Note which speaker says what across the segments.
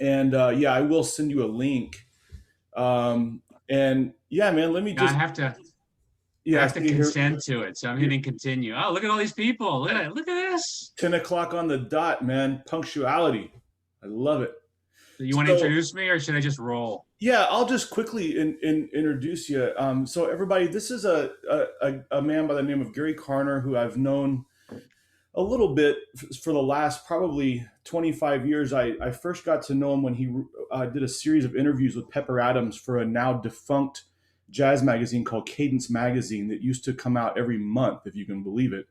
Speaker 1: And yeah, I will send you a link. And yeah, man, let me
Speaker 2: Yeah,
Speaker 1: just
Speaker 2: I
Speaker 1: yeah,
Speaker 2: have to
Speaker 1: see here.
Speaker 2: consent to it. So I'm hitting continue. Oh, look at all these people. Look at this.
Speaker 1: 10 o'clock on the dot, man. Punctuality. I love it.
Speaker 2: So you want to
Speaker 1: So
Speaker 2: introduce me or should I just roll?
Speaker 1: yeah, I'll just quickly introduce you. So everybody, this is a man by the name of Gary Carner, who I've known a little bit for the last probably 25 years. I first got to know him when he did a series of interviews with Pepper Adams for a now defunct jazz magazine called Cadence Magazine that used to come out every month, if you can believe it.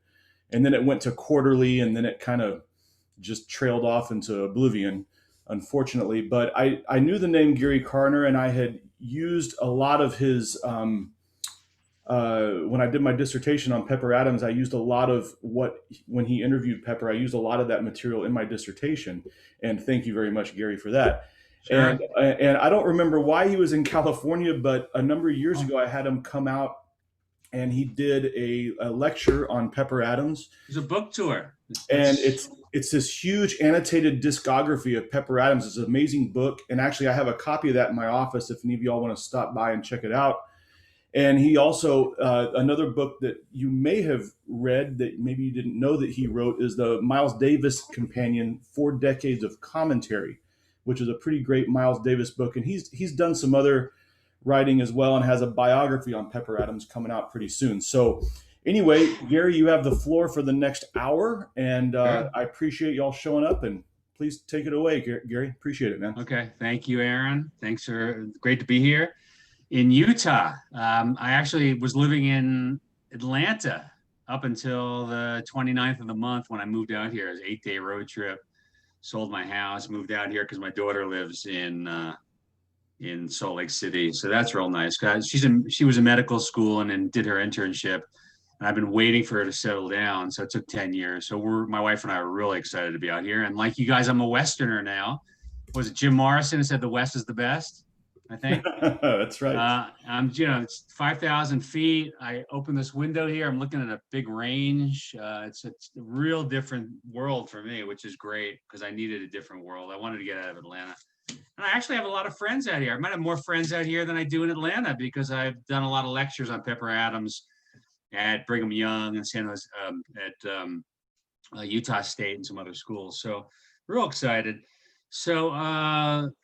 Speaker 1: And then it went to quarterly, and then it kind of just trailed off into oblivion, unfortunately. But I knew the name Gary Carner, and I had used a lot of his when I did my dissertation on Pepper Adams. I used a lot of what when he interviewed Pepper. I used a lot of that material in my dissertation, and thank you very much, Gary, for that.
Speaker 2: Sure.
Speaker 1: And I don't remember why he was in California, but a number of years ago, I had him come out, and he did a lecture on Pepper Adams,
Speaker 2: It's a book tour.
Speaker 1: and
Speaker 2: That's
Speaker 1: it's this huge annotated discography of Pepper Adams. It's an amazing book, and actually, I have a copy of that in my office. If any of y'all want to stop by and check it out. And he also another book that you may have read that maybe you didn't know that he wrote is the Miles Davis Companion: 4 Decades of Commentary, which is a pretty great Miles Davis book. And he's done some other writing as well, and has a biography on Pepper Adams coming out pretty soon. So anyway, Gary, you have the floor for the next hour, and
Speaker 2: sure.
Speaker 1: I appreciate y'all showing up. And please take it away, Gary. Appreciate it, man.
Speaker 2: Okay. Thank you, Aaron. Thanks for great to be here in Utah. I actually was living in Atlanta up until the 29th of the month when I moved out here. It was an 8-day road trip. Sold my house, moved out here because my daughter lives in Salt Lake City. So that's real nice. Cause she was in medical school and then did her internship. And I've been waiting for her to settle down. So it took 10 years. So my wife and I are really excited to be out here. And like you guys, I'm a Westerner now. Was it Jim Morrison who said the West is the best? I think.
Speaker 1: That's right.
Speaker 2: It's 5,000 feet. I open this window here. I'm looking at a big range. It's a real different world for me, which is great because I needed a different world. I wanted to get out of Atlanta. And I actually have a lot of friends out here. I might have more friends out here than I do in Atlanta because I've done a lot of lectures on Pepper Adams at Brigham Young and San Jose, Utah State and some other schools. So real excited. So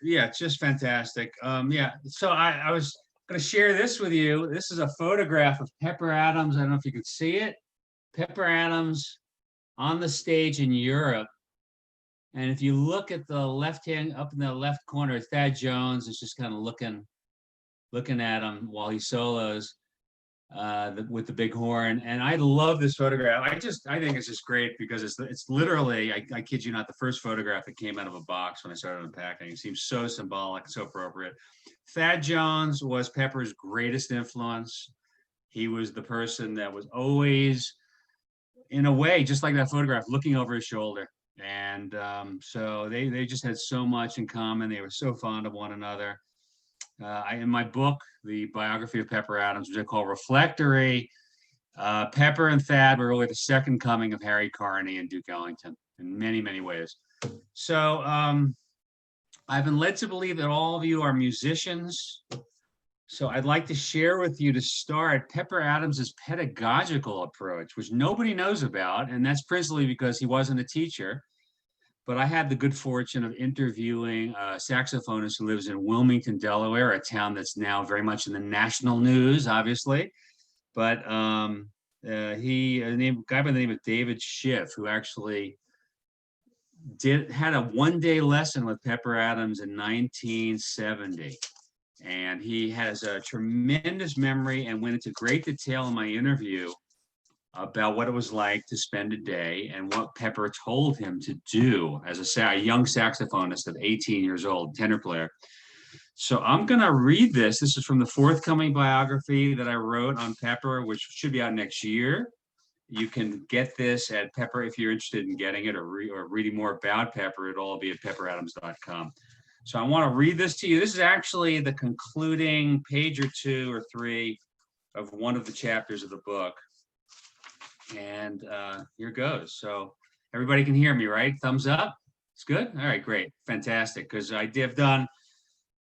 Speaker 2: yeah, it's just fantastic. Yeah, so I was going to share this with you. This is a photograph of Pepper Adams. I don't know if you can see it. Pepper Adams on the stage in Europe. And if you look at the left hand up in the left corner, Thad Jones is just kind of looking at him while he solos with the big horn. And I love this photograph. I think it's just great because it's literally, I kid you not, the first photograph that came out of a box when I started unpacking. It seems so symbolic, so appropriate. Thad Jones was Pepper's greatest influence. He was the person that was always, in a way, just like that photograph, looking over his shoulder. And so they just had so much in common. They were so fond of one another. In my book, the biography of Pepper Adams, which I call Reflectory, Pepper and Thad were really the second coming of Harry Carney and Duke Ellington in many, many ways. So I've been led to believe that all of you are musicians. So I'd like to share with you to start Pepper Adams's pedagogical approach, which nobody knows about, and that's principally because he wasn't a teacher. But I had the good fortune of interviewing a saxophonist who lives in Wilmington, Delaware, a town that's now very much in the national news, obviously. But a guy by the name of David Schiff, who actually had a 1-day lesson with Pepper Adams in 1970. And he has a tremendous memory and went into great detail in my interview about what it was like to spend a day and what Pepper told him to do as a young saxophonist of 18 years old, tenor player. So I'm going to read this. This is from the forthcoming biography that I wrote on Pepper, which should be out next year. You can get this at Pepper if you're interested in getting it or reading more about Pepper. It'll all be at pepperadams.com. So I want to read this to you. This is actually the concluding page or 2 or 3 of one of the chapters of the book. And here goes. So everybody can hear me, right? Thumbs up. It's good. All right, great, fantastic. Because I've done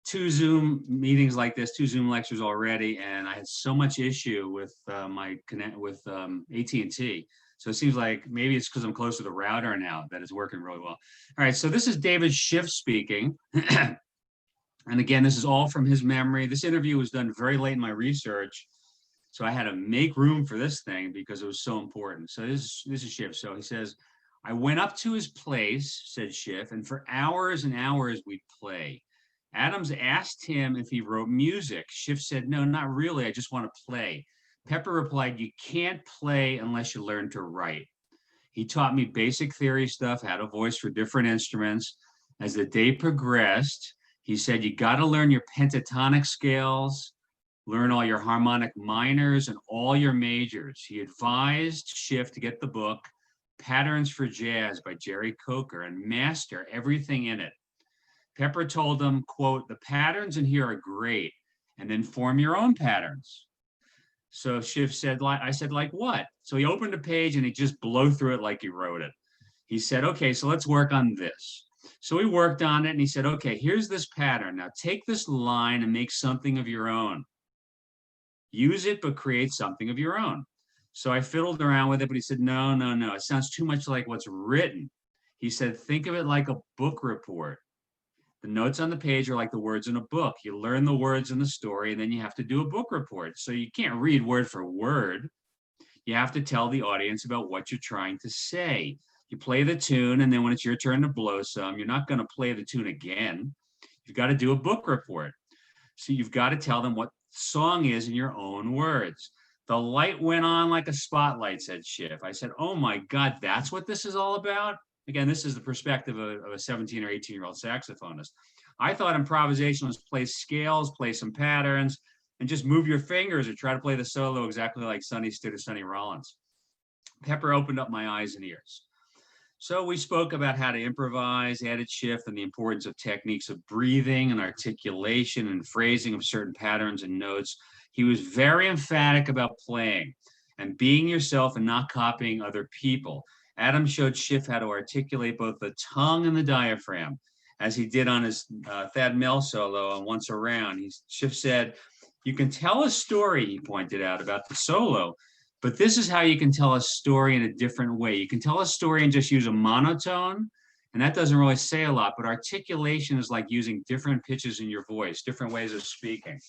Speaker 2: two Zoom meetings like this, two Zoom lectures already, and I had so much issue with my connect with AT&T. So it seems like maybe it's because I'm close to the router now that it's working really well. All right, so this is David Schiff speaking. And again, this is all from his memory. This interview was done very late in my research, so I had to make room for this thing because it was so important. So this is Schiff. So he says, I went up to his place, said Schiff, and for hours and hours we'd play. Adams asked him if he wrote music. Schiff said, no, not really. I just want to play. Pepper replied, you can't play unless you learn to write. He taught me basic theory stuff, had a voice for different instruments. As the day progressed, he said, you got to learn your pentatonic scales, learn all your harmonic minors and all your majors. He advised Schiff to get the book, Patterns for Jazz by Jerry Coker, and master everything in it. Pepper told him, quote, the patterns in here are great, and then form your own patterns. So Schiff said, I said, like what? So he opened a page and he just blew through it like he wrote it. He said, okay, so let's work on this. So we worked on it and he said, okay, here's this pattern. Now take this line and make something of your own. Use it, but create something of your own. So I fiddled around with it, but he said, no, no, no, it sounds too much like what's written. He said, think of it like a book report. The notes on the page are like the words in a book. You learn the words in the story, and then you have to do a book report. So you can't read word for word. You have to tell the audience about what you're trying to say. You play the tune, and then when it's your turn to blow some, you're not going to play the tune again. You've got to do a book report. So you've got to tell them what the song is in your own words. The light went on like a spotlight, said Schiff. I said, oh my God, that's what this is all about? Again, this is the perspective of a 17 or 18-year-old saxophonist. I thought improvisation was play scales, play some patterns, and just move your fingers or try to play the solo exactly like Sonny Stitt or Sonny Rollins. Pepper opened up my eyes and ears. So we spoke about how to improvise, added Schiff, and the importance of techniques of breathing and articulation and phrasing of certain patterns and notes. He was very emphatic about playing and being yourself and not copying other people. Adam showed Schiff how to articulate both the tongue and the diaphragm, as he did on his Thad Mel solo on Once Around. Schiff said, you can tell a story, he pointed out, about the solo, but this is how you can tell a story in a different way. You can tell a story and just use a monotone, and that doesn't really say a lot, but articulation is like using different pitches in your voice, different ways of speaking.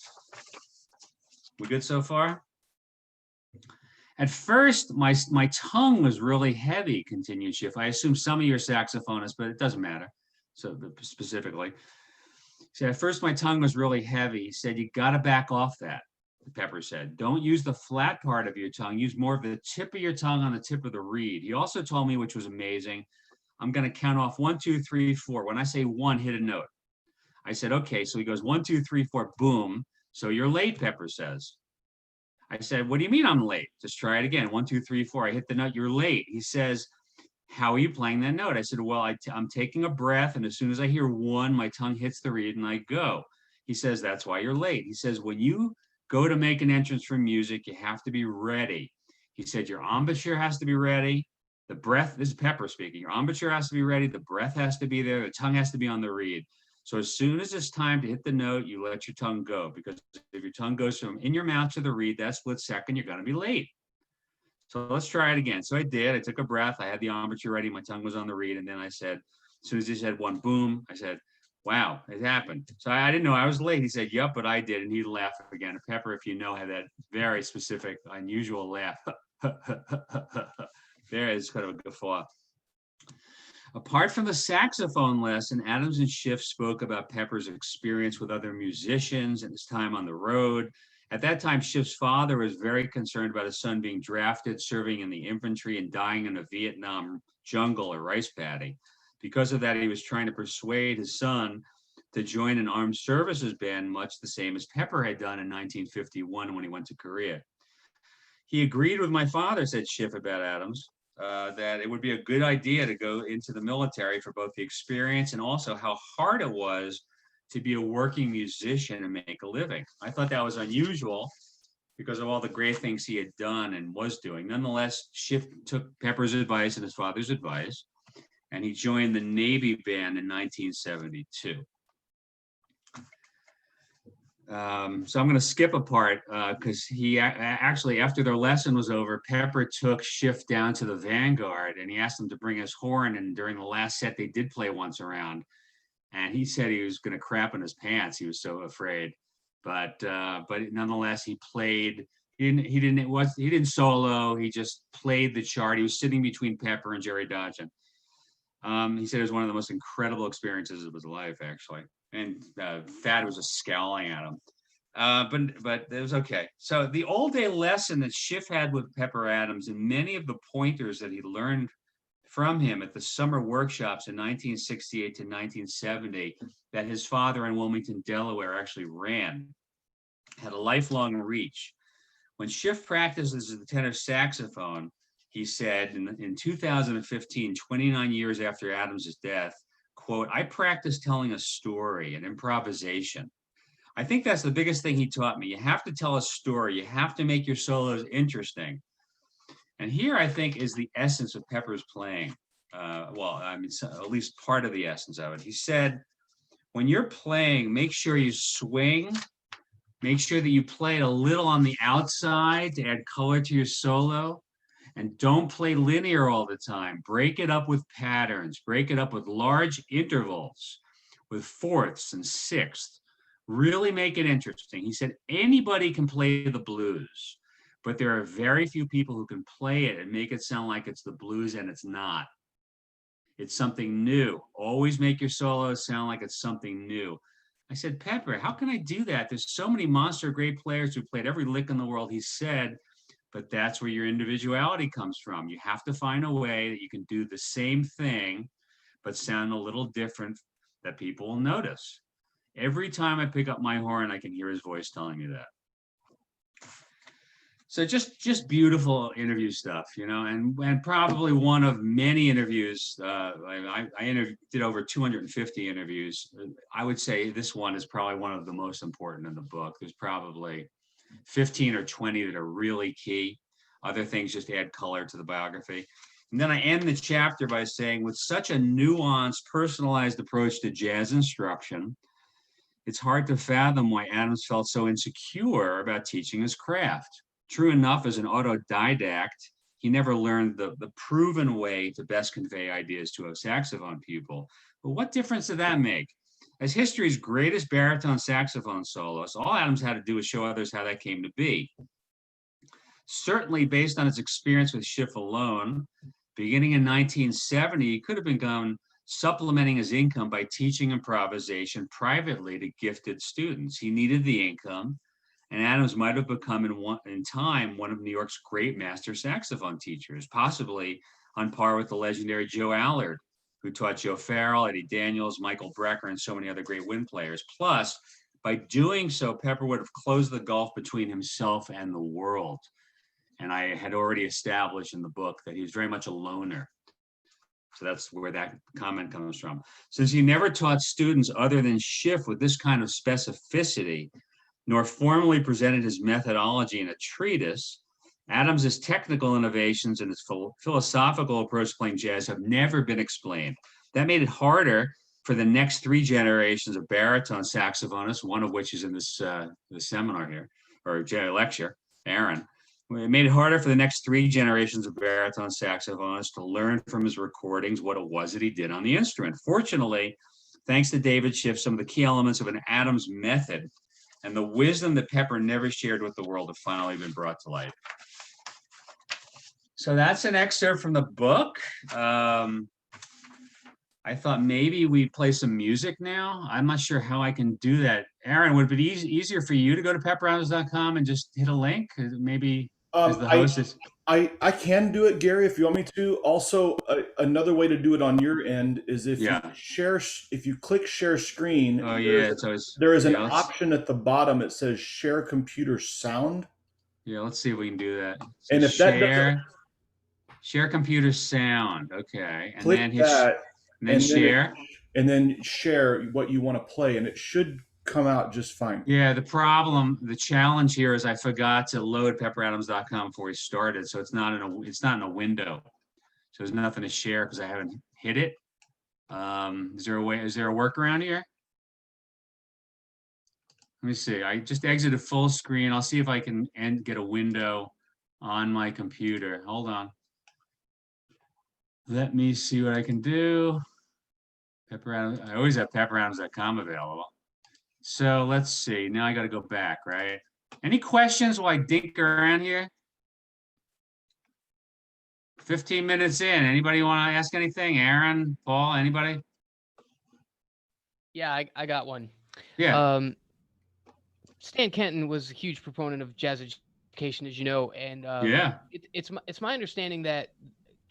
Speaker 2: We good so far? At first, my tongue was really heavy, continued Schiff. I assume some of you are saxophonists, but it doesn't matter. So specifically, he said, at first my tongue was really heavy. He said, you got to back off that, Pepper said. Don't use the flat part of your tongue. Use more of the tip of your tongue on the tip of the reed. He also told me, which was amazing, I'm going to count off 1, 2, 3, 4. When I say one, hit a note. I said, okay. So he goes 1, 2, 3, 4, boom. So you're late, Pepper says. I said, what do you mean I'm late? Just try it again. 1, 2, 3, 4. I hit the note. You're late. He says, how are you playing that note? I said, well, I'm taking a breath. And as soon as I hear one, my tongue hits the reed and I go. He says, that's why you're late. He says, when you go to make an entrance for music, you have to be ready. He said, your embouchure has to be ready. The breath, this is Pepper speaking. Your embouchure has to be ready. The breath has to be there. The tongue has to be on the reed. So as soon as it's time to hit the note, you let your tongue go, because if your tongue goes from in your mouth to the reed, that split second, you're going to be late. So let's try it again. So I did. I took a breath. I had the embouchure ready. My tongue was on the reed. And then I said, as soon as he said one, boom, I said, wow, it happened. So I didn't know I was late. He said, yep, but I did. And he laughed again. Pepper, if you know, had that very specific, unusual laugh. There is kind of a guffaw. Apart from the saxophone lesson, Adams and Schiff spoke about Pepper's experience with other musicians and his time on the road. At that time, Schiff's father was very concerned about his son being drafted, serving in the infantry, and dying in a Vietnam jungle or rice paddy. Because of that, he was trying to persuade his son to join an armed services band, much the same as Pepper had done in 1951 when he went to Korea. He agreed with my father, said Schiff about Adams, that it would be a good idea to go into the military for both the experience and also how hard it was to be a working musician and make a living. I thought that was unusual because of all the great things he had done and was doing. Nonetheless, Schiff took Pepper's advice and his father's advice, and he joined the Navy band in 1972. So I'm going to skip a part because he actually, after their lesson was over, Pepper took Schiff down to the Vanguard and he asked him to bring his horn. And during the last set, they did play once around. And he said he was going to crap in his pants. He was so afraid. But nonetheless, he played. He didn't solo. He just played the chart. He was sitting between Pepper and Jerry Dodgen. He said it was one of the most incredible experiences of his life, actually. And Thad was just scowling at him. But it was okay. So the all-day lesson that Schiff had with Pepper Adams and many of the pointers that he learned from him at the summer workshops in 1968 to 1970 that his father in Wilmington, Delaware actually ran had a lifelong reach. When Schiff practices the tenor saxophone, he said in 2015, 29 years after Adams' death, quote, "I practice telling a story, an improvisation. I think that's the biggest thing he taught me. You have to tell a story. You have to make your solos interesting." And here, I think, is the essence of Pepper's playing. At least part of the essence of it. He said, when you're playing, make sure you swing. Make sure that you play it a little on the outside to add color to your solo. And don't play linear all the time. Break it up with patterns. Break it up with large intervals, with fourths and sixths. Really make it interesting. He said, anybody can play the blues, but there are very few people who can play it and make it sound like it's the blues, and it's not. It's something new. Always make your solos sound like it's something new. I said, Pepper, how can I do that? There's so many monster great players who played every lick in the world. He said, but that's where your individuality comes from. You have to find a way that you can do the same thing, but sound a little different that people will notice. Every time I pick up my horn, I can hear his voice telling me that. So just beautiful interview stuff, and probably one of many interviews. I did over 250 interviews. I would say this one is probably one of the most important in the book. There's probably 15 or 20 that are really key. Other things just add color to the biography. And then I end the chapter by saying, with such a nuanced, personalized approach to jazz instruction, it's hard to fathom why Adams felt so insecure about teaching his craft. True enough, as an autodidact, he never learned the proven way to best convey ideas to a saxophone pupil. But what difference did that make? As history's greatest baritone saxophone soloist, all Adams had to do was show others how that came to be. Certainly, based on his experience with Schiff alone, beginning in 1970, he could have begun supplementing his income by teaching improvisation privately to gifted students. He needed the income, and Adams might have become in time one of New York's great master saxophone teachers, possibly on par with the legendary Joe Allard, who taught Joe Farrell, Eddie Daniels, Michael Brecker, and so many other great wind players. Plus, by doing so, Pepper would have closed the gulf between himself and the world. And I had already established in the book that he was very much a loner. So that's where that comment comes from. Since he never taught students other than Schiff with this kind of specificity, nor formally presented his methodology in a treatise, Adams's technical innovations and his philosophical approach to playing jazz have never been explained. That made it harder for the next three generations of baritone saxophonists, one of which is in this seminar here, or lecture, Aaron. It made it harder for the next three generations of baritone saxophonists to learn from his recordings what it was that he did on the instrument. Fortunately, thanks to David Schiff, some of the key elements of an Adams method and the wisdom that Pepper never shared with the world have finally been brought to light. So that's an excerpt from the book. I thought maybe we'd play some music now. I'm not sure how I can do that. Aaron, would it be easier for you to go to pepperadams.com and just hit a link? Maybe as the host
Speaker 1: I can do it, Gary, if you want me to. Also, another way to do it on your end is if you click share screen.
Speaker 2: Oh yeah,
Speaker 1: there is an option at the bottom. It says share computer sound.
Speaker 2: Yeah, let's see if we can do that. So
Speaker 1: and if
Speaker 2: share computer sound, okay, and
Speaker 1: click
Speaker 2: then
Speaker 1: that,
Speaker 2: and share,
Speaker 1: and then share what you want to play, and it should come out just fine.
Speaker 2: Yeah, the challenge here is I forgot to load pepperadams.com before we started, so it's not in a window. So there's nothing to share because I haven't hit it. Is there a way? Is there a workaround here? Let me see. I just exited full screen. I'll see if I can get a window on my computer. Hold on. Let me see what I can do. Pepper Adams. I always have pepperadams.com available. So let's see. Now I got to go back, right? Any questions while I dink around here? 15 minutes in. Anybody want to ask anything? Aaron, Paul, anybody?
Speaker 3: Yeah, I got one.
Speaker 2: Yeah.
Speaker 3: Stan Kenton was a huge proponent of jazz education, as you know, and
Speaker 2: Yeah.
Speaker 3: it's my understanding that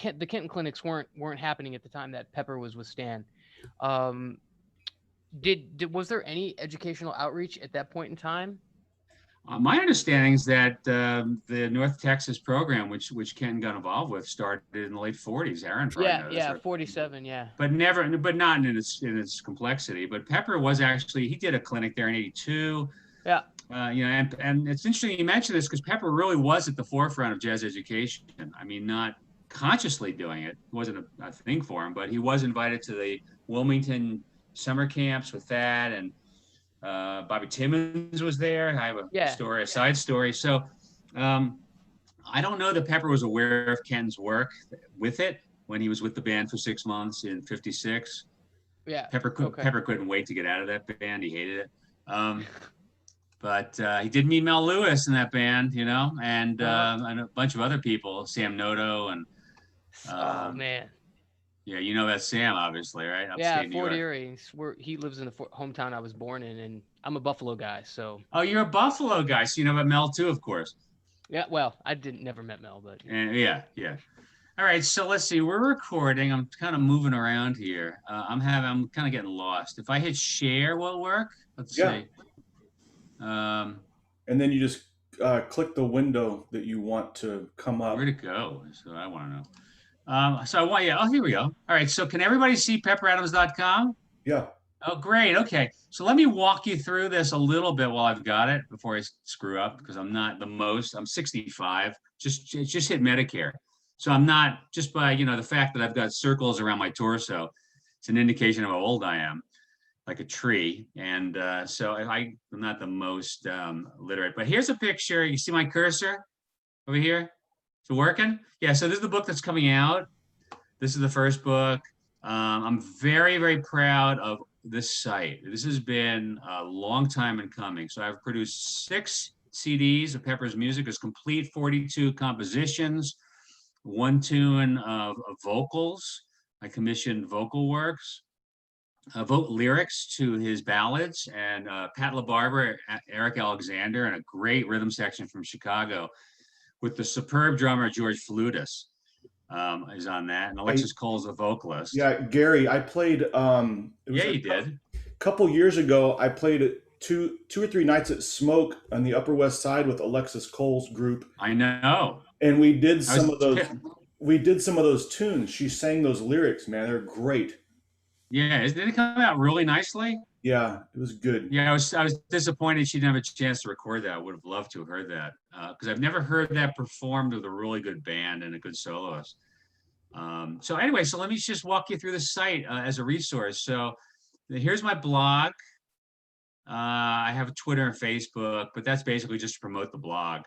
Speaker 3: the Kenton clinics weren't happening at the time that Pepper was with Stan. Was there any educational outreach at that point in time?
Speaker 2: My understanding is that the North Texas program, which Kenton got involved with, started in the late 40s. Aaron probably knows.
Speaker 3: Yeah, 47, yeah.
Speaker 2: But not in its complexity. But Pepper was actually, he did a clinic there in 82.
Speaker 3: Yeah.
Speaker 2: And it's interesting you mentioned this because Pepper really was at the forefront of jazz education. I mean, not consciously doing it. It wasn't a thing for him, but he was invited to the Wilmington summer camps with that, and Bobby Timmons was there. I have a side story. So I don't know that Pepper was aware of Ken's work with it when he was with the band for 6 months in 56.
Speaker 3: Yeah.
Speaker 2: Pepper couldn't wait to get out of that band. He hated it. But he did meet Mel Lewis in that band, and a bunch of other people, Sam Noto and
Speaker 3: oh man.
Speaker 2: Yeah, you know that Sam, obviously, right?
Speaker 3: Upstate Fort Erie. He lives in the hometown I was born in, and I'm a Buffalo guy, so.
Speaker 2: Oh, you're a Buffalo guy, so you know about Mel too, of course.
Speaker 3: Yeah, well, I never met Mel, but.
Speaker 2: Yeah. All right, so let's see. We're recording. I'm kind of moving around here. I'm kind of getting lost. If I hit share, will it work? Let's see.
Speaker 1: And then you just click the window that you want to come up.
Speaker 2: Where'd it go? So I want to know. Here we go. All right, so can everybody see pepperadams.com?
Speaker 1: Yeah.
Speaker 2: Oh, great. Okay, so let me walk you through this a little bit while I've got it before I screw up, because I'm not the most. I'm 65. Just hit Medicare, so I'm not, just by the fact that I've got circles around my torso, it's an indication of how old I am, like a tree. And so I'm not the most literate. But here's a picture. You see my cursor over here? Is it working? Yeah, so this is the book that's coming out. This is the first book. I'm very, very proud of this site. This has been a long time in coming. So I've produced 6 CDs of Pepper's music. There's complete 42 compositions, 1 tune of vocals. I commissioned vocal works, lyrics to his ballads, and Pat LaBarbera, Eric Alexander, and a great rhythm section from Chicago with the superb drummer George Flutis is on that, and Alexis Cole's a vocalist.
Speaker 1: Yeah, Gary, I played.
Speaker 2: You did.
Speaker 1: A couple years ago, I played 2 or 3 nights at Smoke on the Upper West Side with Alexis Cole's group.
Speaker 2: I know.
Speaker 1: And we did some of those. We did some of those tunes. She sang those lyrics, man. They're great.
Speaker 2: Yeah, did it come out really nicely?
Speaker 1: Yeah, it was good.
Speaker 2: Yeah, I was disappointed she didn't have a chance to record that. I would have loved to have heard that, because I've never heard that performed with a really good band and a good soloist. So anyway, so let me just walk you through the site as a resource. So here's my blog. I have a Twitter and Facebook, but that's basically just to promote the blog.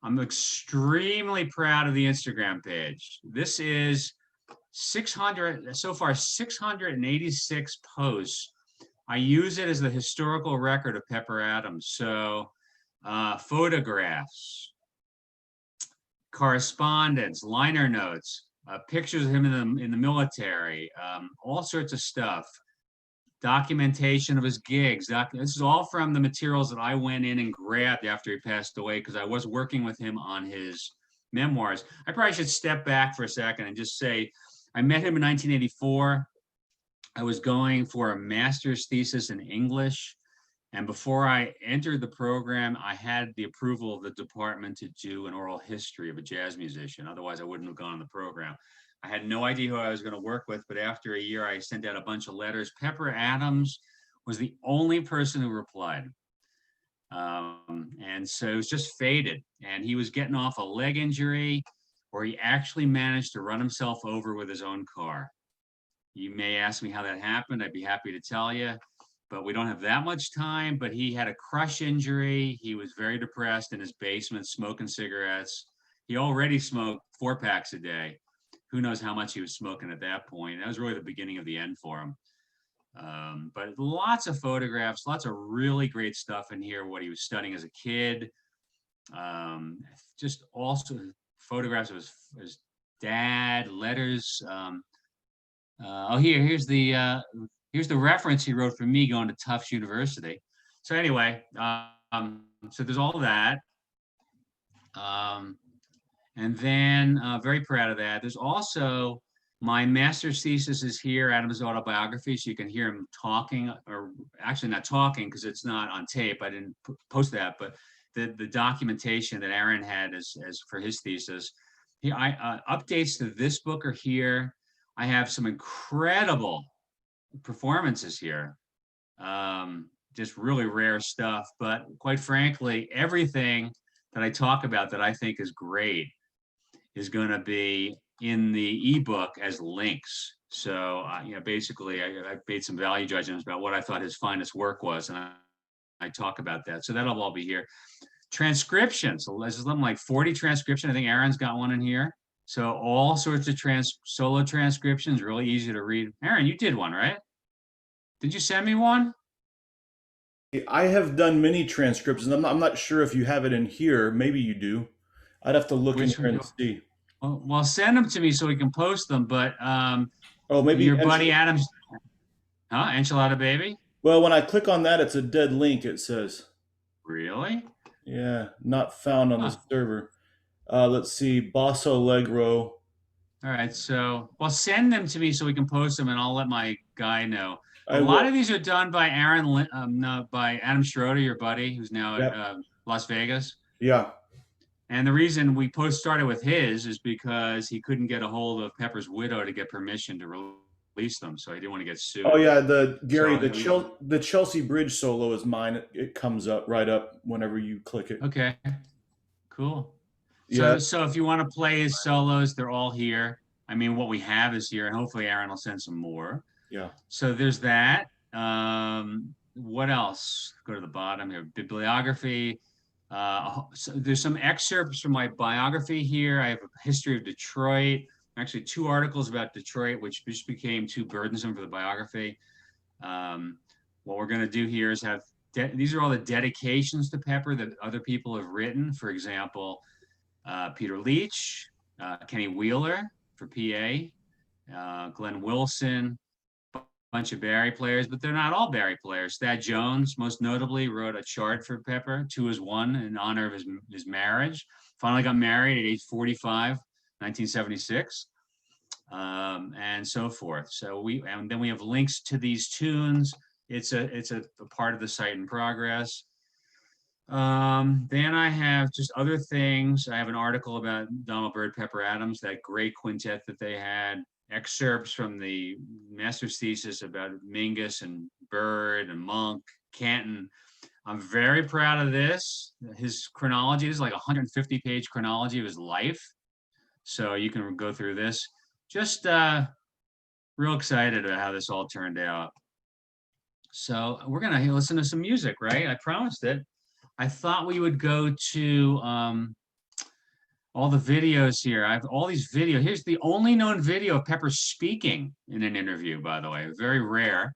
Speaker 2: I'm extremely proud of the Instagram page. This is 686 posts. I use it as the historical record of Pepper Adams. So photographs, correspondence, liner notes, pictures of him in the military, all sorts of stuff, documentation of his gigs. This is all from the materials that I went in and grabbed after he passed away, because I was working with him on his memoirs. I probably should step back for a second and just say, I met him in 1984. I was going for a master's thesis in English. And before I entered the program, I had the approval of the department to do an oral history of a jazz musician. Otherwise, I wouldn't have gone on the program. I had no idea who I was going to work with, but after a year, I sent out a bunch of letters. Pepper Adams was the only person who replied. And so it was just faded. And he was getting off a leg injury, where he actually managed to run himself over with his own car. You may ask me how that happened. I'd be happy to tell you, but we don't have that much time. But he had a crush injury. He was very depressed in his basement, smoking cigarettes. He already smoked 4 packs a day. Who knows how much he was smoking at that point? That was really the beginning of the end for him. But lots of photographs, lots of really great stuff in here. What he was studying as a kid. Just also photographs of his dad, letters. Here's the reference he wrote for me going to Tufts University. So anyway, so there's all that. And then very proud of that. There's also my master's thesis is here, Adam's autobiography, so you can hear him talking, or actually not talking because it's not on tape. I didn't post that, but the documentation that Aaron had as for his thesis. Updates to this book are here. I have some incredible performances here. Just really rare stuff, but quite frankly, everything that I talk about that I think is great is going to be in the ebook as links. So, basically, I made some value judgments about what I thought his finest work was, and I talk about that. So that'll all be here. Transcriptions. So there's something like 40 transcription. I think Aaron's got one in here. So all sorts of solo transcriptions, really easy to read. Aaron, you did one, right? Did you send me one?
Speaker 1: I have done many transcriptions. I'm not sure if you have it in here. Maybe you do. I'd have to look in here and see.
Speaker 2: Well, send them to me so we can post them. But
Speaker 1: maybe
Speaker 2: your buddy Adam's, Enchilada Baby?
Speaker 1: Well, when I click on that, it's a dead link, it says.
Speaker 2: Really?
Speaker 1: Yeah, not found on the server. Let's see, Basso Allegro.
Speaker 2: All right, so, send them to me so we can post them, and I'll let my guy know. A lot of these are done by by Adam Schroeder, your buddy, who's now at Las Vegas.
Speaker 1: Yeah.
Speaker 2: And the reason we started with his is because he couldn't get a hold of Pepper's widow to get permission to release them, so he didn't want to get sued.
Speaker 1: Oh yeah, the Chelsea Bridge solo is mine. It comes up right up whenever you click it.
Speaker 2: Okay, cool. So if you want to play his solos, they're all here. I mean, what we have is here, and hopefully Aaron will send some more.
Speaker 1: Yeah.
Speaker 2: So there's that. What else? Go to the bottom here. Bibliography. So there's some excerpts from my biography here. I have a history of Detroit. Actually, 2 articles about Detroit, which just became too burdensome for the biography. What we're going to do here is have these are all the dedications to Pepper that other people have written. For example, Peter Leach, Kenny Wheeler for PA, Glenn Wilson, bunch of Barry players, but they're not all Barry players. Thad Jones, most notably, wrote a chart for Pepper, 2-1, in honor of his marriage. Finally got married at age 45, 1976, and so forth. So then we have links to these tunes. It's a part of the site in progress. Then I have just other things. I have an article about Donald Byrd, Pepper Adams, that great quintet that they had. Excerpts from the master's thesis about Mingus and Byrd and Monk, Canton. I'm very proud of this. His chronology is like a 150-page chronology of his life. So you can go through this. Just real excited about how this all turned out. So we're going to listen to some music, right? I promised it. I thought we would go to all the videos here. I have all these videos. Here's the only known video of Pepper speaking in an interview, by the way. Very rare.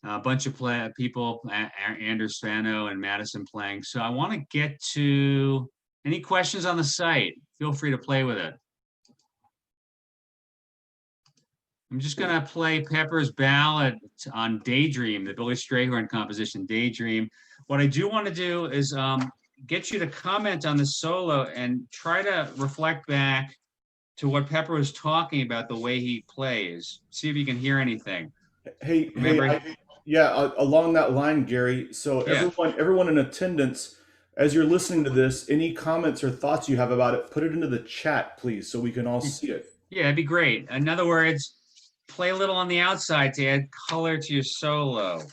Speaker 2: A bunch of people, Anders Fano and Madison playing. So I want to get to any questions on the site. Feel free to play with it. I'm just going to play Pepper's ballad on Daydream, the Billy Strayhorn composition, Daydream. What I do want to do is get you to comment on the solo and try to reflect back to what Pepper was talking about, the way he plays. See if you can hear anything.
Speaker 1: Along that line, Gary. So everyone in attendance, as you're listening to this, any comments or thoughts you have about it, put it into the chat, please, so we can all see it.
Speaker 2: Yeah, it'd be great. In other words, play a little on the outside to add color to your solo.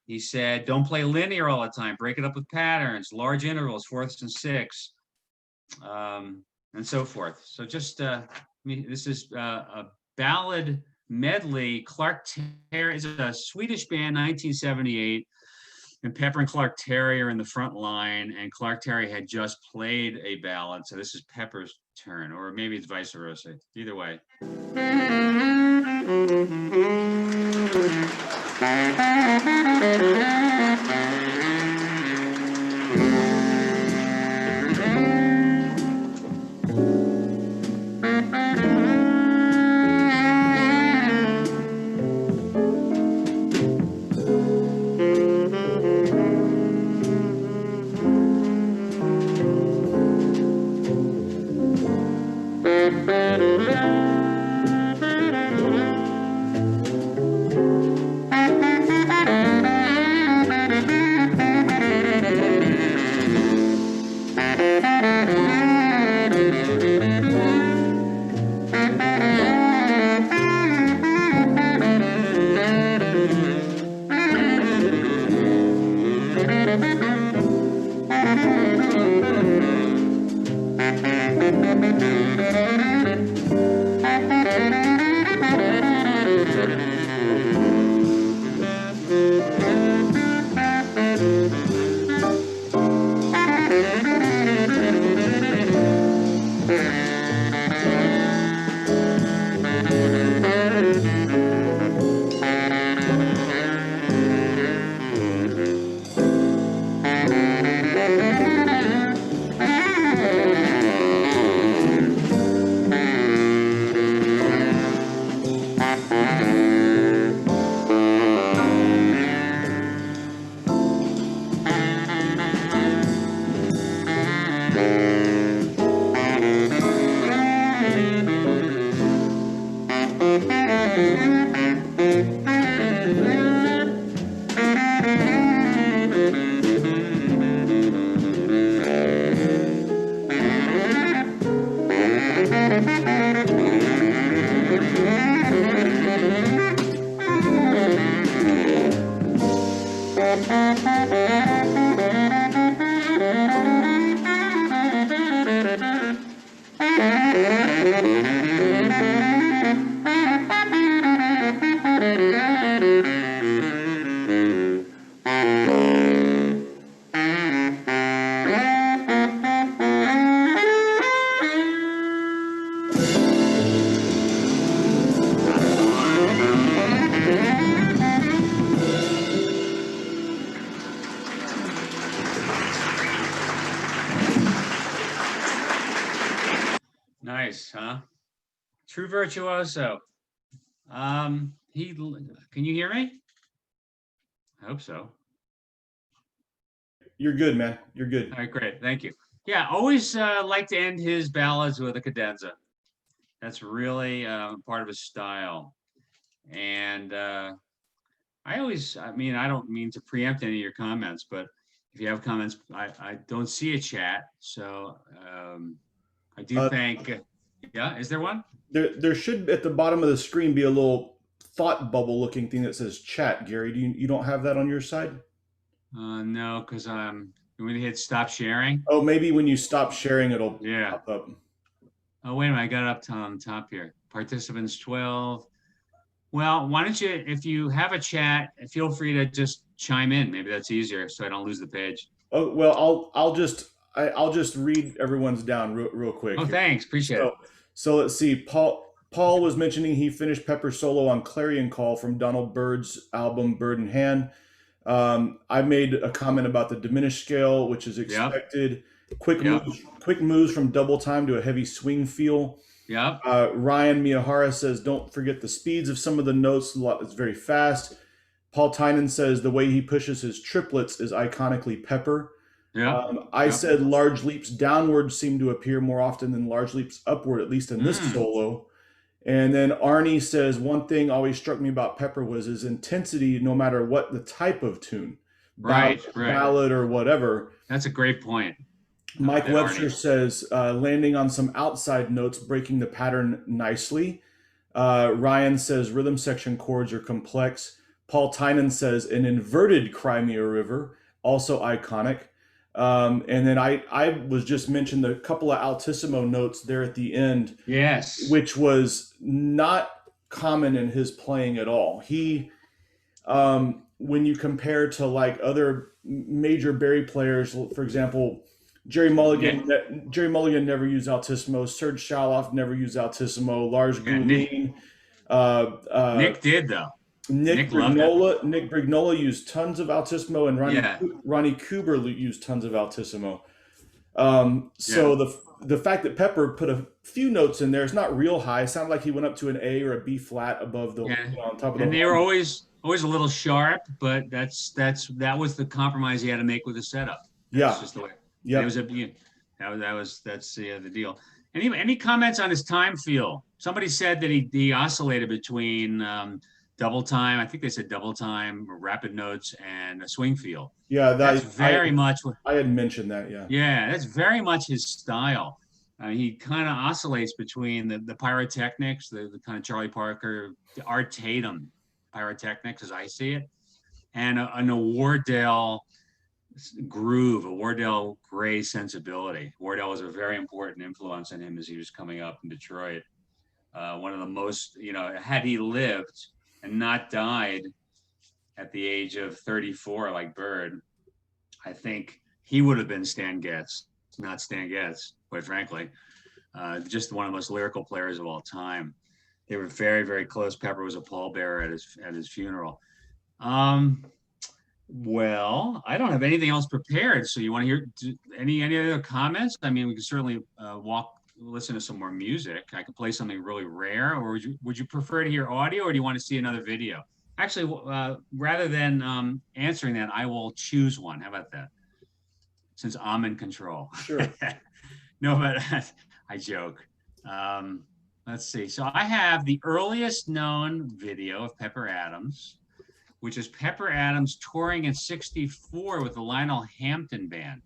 Speaker 2: He said, don't play linear all the time. Break it up with patterns, large intervals, fourths and sixths, and so forth. So just, this is ballad medley. Clark Terry is a Swedish band, 1978. And Pepper and Clark Terry are in the front line, and Clark Terry had just played a ballad. So this is Pepper's turn, or maybe it's vice versa. Either way. Nice, huh? True virtuoso. Can you hear me? I hope so.
Speaker 1: You're good, man. You're good.
Speaker 2: All right, great. Thank you. Yeah, always like to end his ballads with a cadenza. That's really part of his style. And I mean, I don't mean to preempt any of your comments, but if you have comments, I don't see a chat. So I do thank, yeah, is there one?
Speaker 1: There should, at the bottom of the screen, be a little thought bubble looking thing that says chat. Gary, you don't have that on your side?
Speaker 2: No, because you want to hit stop sharing?
Speaker 1: Oh, maybe when you stop sharing, it'll
Speaker 2: Yeah.
Speaker 1: pop up.
Speaker 2: Oh, wait a minute, I got it up on top here. Participants 12. Well, why don't you, if you have a chat, feel free to just chime in. Maybe that's easier so I don't lose the page.
Speaker 1: Oh, well, I'll just read everyone's down real quick.
Speaker 2: Oh, thanks. Appreciate it.
Speaker 1: So let's see. Paul was mentioning he finished Pepper's solo on Clarion Call from Donald Byrd's album Bird in Hand. I made a comment about the diminished scale, which is expected.
Speaker 2: Yep.
Speaker 1: Quick moves from double time to a heavy swing feel.
Speaker 2: Yep.
Speaker 1: Ryan Miyahara says, don't forget the speeds of some of the notes. It's very fast. Paul Tynan says the way he pushes his triplets is iconically Pepper.
Speaker 2: Yeah.
Speaker 1: I said large leaps downward seem to appear more often than large leaps upward, at least in this solo. And then Arnie says, one thing always struck me about Pepper was his intensity, no matter what the type of tune, ballad or whatever.
Speaker 2: That's a great point.
Speaker 1: Mike Webster says, landing on some outside notes, breaking the pattern nicely. Ryan says, rhythm section chords are complex. Paul Tynan says, an inverted Crimea River, also iconic. And then I was just mentioned a couple of altissimo notes there at the end.
Speaker 2: Yes.
Speaker 1: Which was not common in his playing at all. He, when you compare to like other major Barry players, for example, Jerry Mulligan. Jerry Mulligan never used altissimo. Serge Shaloff never used altissimo. Lars
Speaker 2: Nick,
Speaker 1: Gullin,
Speaker 2: Nick did though. Nick loved it.
Speaker 1: Nick Brignola used tons of altissimo, and
Speaker 2: Yeah.
Speaker 1: Ronnie Kuber used tons of altissimo.
Speaker 2: Yeah.
Speaker 1: The fact that Pepper put a few notes in there, it's not real high. It sounded like he went up to an A or a B flat above the
Speaker 2: Yeah.
Speaker 1: on top of the.
Speaker 2: And they were always a little sharp, but that was the compromise he had to make with the setup. That's just the way. Yeah. That's the deal. Any comments on his time feel? Somebody said that he oscillated between double time. I think they said double time, rapid notes, and a swing feel.
Speaker 1: Yeah,
Speaker 2: that's very much.
Speaker 1: I had mentioned that. Yeah.
Speaker 2: Yeah, that's very much his style. He kind of oscillates between the pyrotechnics, the kind of Charlie Parker, the Art Tatum pyrotechnics, as I see it, and a Wardell groove, a Wardell Gray sensibility. Wardell was a very important influence on him as he was coming up in Detroit. One of the most, had he lived and not died at the age of 34 like Bird, I think he would have been Stan Getz, not Stan Getz, quite frankly. Just one of the most lyrical players of all time. They were very, very close. Pepper was a pallbearer at his funeral. Well, I don't have anything else prepared. So you want to hear any other comments? I mean, we can certainly listen to some more music. I could play something really rare, or would you prefer to hear audio, or do you want to see another video? Actually, rather than answering that, I will choose one. How about that? Since I'm in control.
Speaker 1: Sure.
Speaker 2: No, but I joke. Let's see. So I have the earliest known video of Pepper Adams, which is Pepper Adams touring in '64 with the Lionel Hampton Band.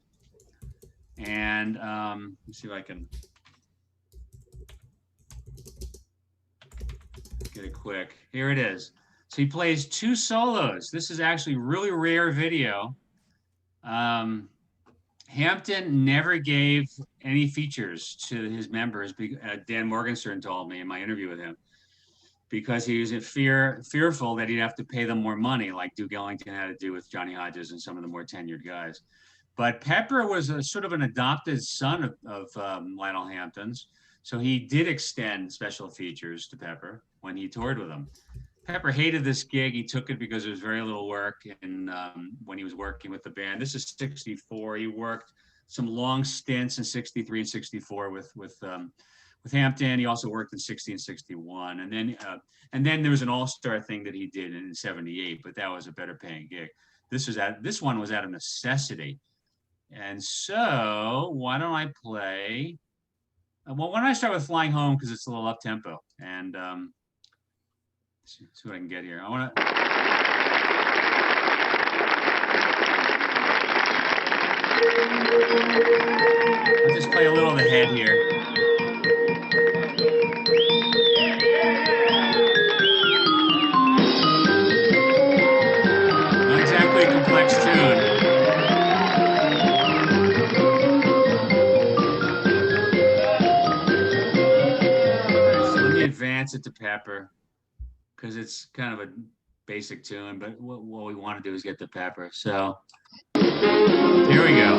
Speaker 2: And let's see if I can get it quick. Here it is. So he plays two solos. This is actually really rare video. Hampton never gave any features to his members. Dan Morgenstern told me in my interview with him, because he was fearful that he'd have to pay them more money, like Duke Ellington had to do with Johnny Hodges and some of the more tenured guys. But Pepper was a sort of an adopted son of Lionel Hampton's, so he did extend special features to Pepper when he toured with him. Pepper hated this gig. He took it because there was very little work, and when he was working with the band. This is '64. He worked some long stints in '63 and '64 with Hampton. He also worked in '60 and '61, and then there was an all-star thing that he did in '78, but that was a better paying gig. This one was out of necessity, and so why don't I play? Well, why don't I start with Flying Home, because it's a little up tempo, and see what I can get here. I'll just play a little of the head here. Not exactly a complex tune. So let me advance it to Pepper, because it's kind of a basic tune, but what we want to do is get the Pepper. So here we go.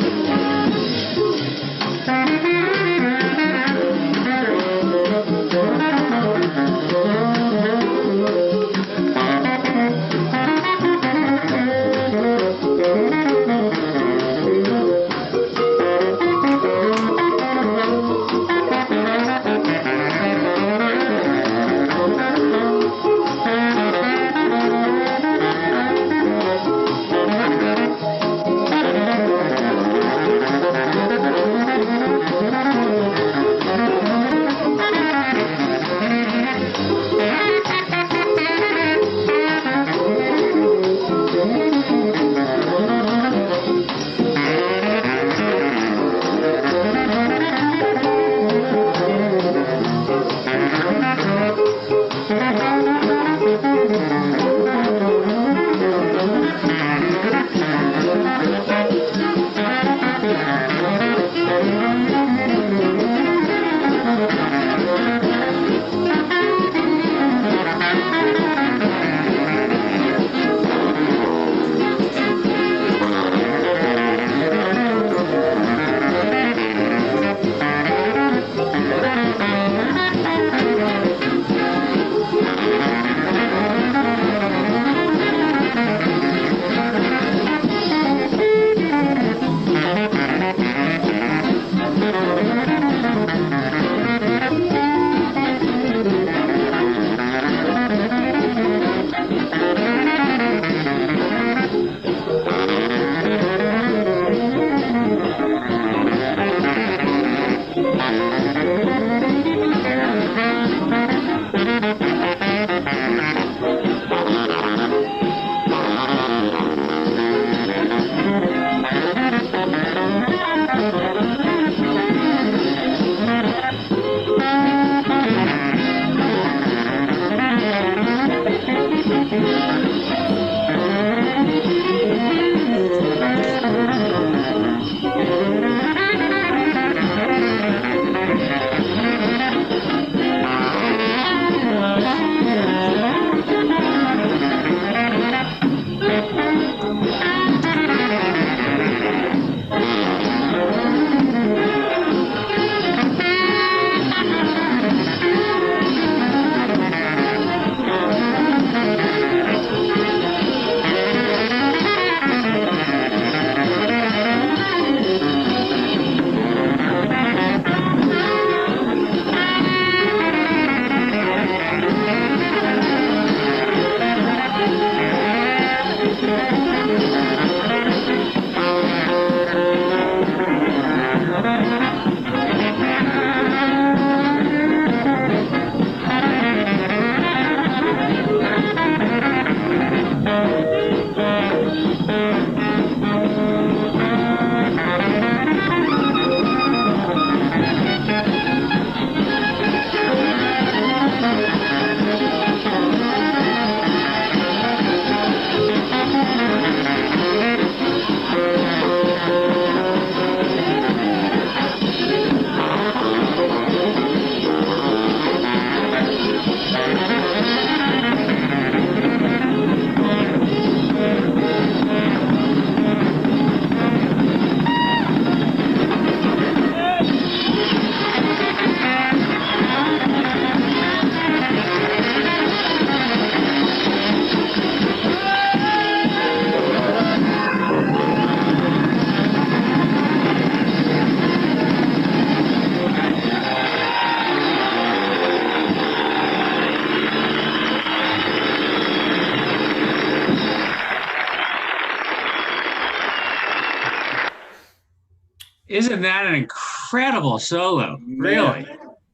Speaker 2: Isn't that an incredible solo?
Speaker 1: Man.
Speaker 2: Really?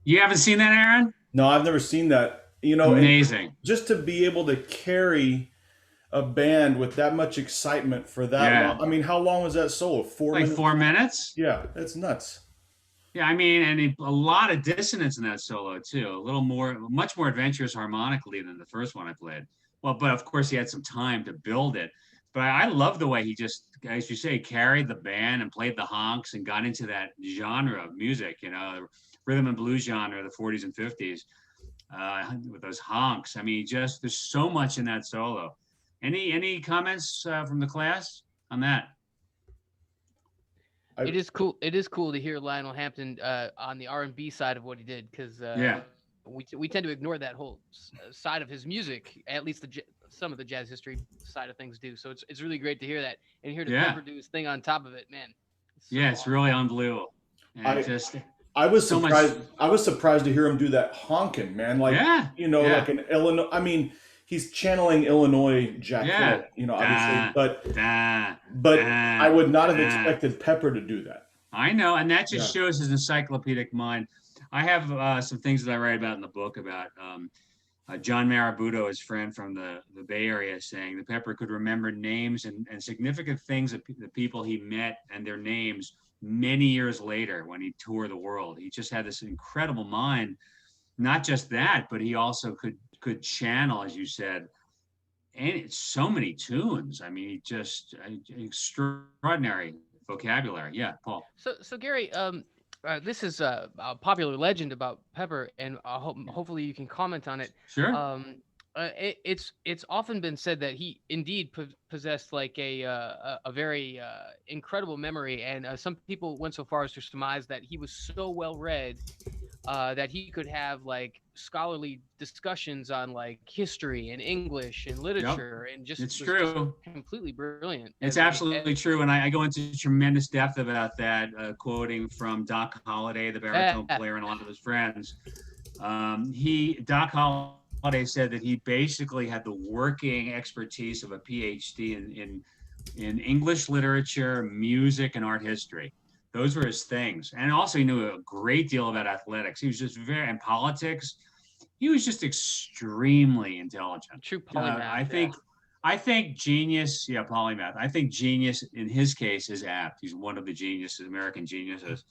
Speaker 2: You haven't seen that, Aaron?
Speaker 1: No, I've never seen that. And
Speaker 2: Amazing.
Speaker 1: just to be able to carry a band with that much excitement for that
Speaker 2: Yeah.
Speaker 1: long. I mean, how long was that solo? 4 minutes?
Speaker 2: 4 minutes?
Speaker 1: Yeah, that's nuts.
Speaker 2: Yeah, I mean, and a lot of dissonance in that solo too. A little more, much more adventurous harmonically than the first one I played. Well, but of course he had some time to build it. But I love the way he just, as you say, carried the band and played the honks and got into that genre of music, rhythm and blues genre, the 40s and 50s, with those honks. I mean, just there's so much in that solo. Any comments from the class on that?
Speaker 3: It is cool. It is cool to hear Lionel Hampton on the R&B side of what he did, because
Speaker 2: Yeah.
Speaker 3: we tend to ignore that whole side of his music. At least some of the jazz history side of things do. So it's really great to hear that, and hear the Pepper do his thing on top of it, man.
Speaker 2: It's really unbelievable. And
Speaker 1: I was
Speaker 2: so
Speaker 1: surprised. I was surprised to hear him do that honking, man. Like like an Illinois. I mean, he's channeling Illinois Jack Hill, obviously, but I would not have expected Pepper to do that.
Speaker 2: I know, and that just shows his encyclopedic mind. I have some things that I write about in the book about John Marabutto, his friend from the Bay Area, saying that Pepper could remember names and significant things of the people he met and their names many years later when he toured the world. He just had this incredible mind. Not just that, but he also could channel, as you said, and so many tunes. I mean, just extraordinary vocabulary. Yeah, Paul.
Speaker 3: So Gary, this is a popular legend about Pepper, and hopefully you can comment on it.
Speaker 2: Sure.
Speaker 3: It's often been said that he indeed possessed like a very incredible memory, and some people went so far as to surmise that he was so well read that he could have like scholarly discussions on like history and English and literature, and just
Speaker 2: it's true,
Speaker 3: just completely brilliant.
Speaker 2: It's absolutely true, and I go into tremendous depth about that, quoting from Doc Holliday, the baritone player, and a lot of his friends. Doc Holliday said that he basically had the working expertise of a PhD in English literature, music, and art history. Those were his things. And also he knew a great deal about athletics. He was just and politics. He was just extremely intelligent.
Speaker 3: True polymath.
Speaker 2: I think genius, polymath. I think genius in his case is apt. He's one of the geniuses, American geniuses.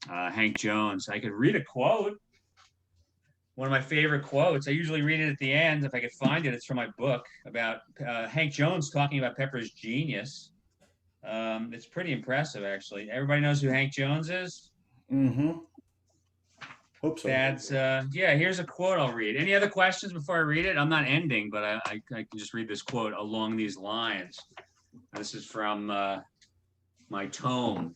Speaker 2: Hank Jones. I could read a quote. One of my favorite quotes. I usually read it at the end. If I could find it, it's from my book about Hank Jones talking about Pepper's genius. It's pretty impressive, actually. Everybody knows who Hank Jones is?
Speaker 1: Mm-hmm. Hope so.
Speaker 2: That's, here's a quote I'll read. Any other questions before I read it? I'm not ending, but I can just read this quote along these lines. This is from my tome,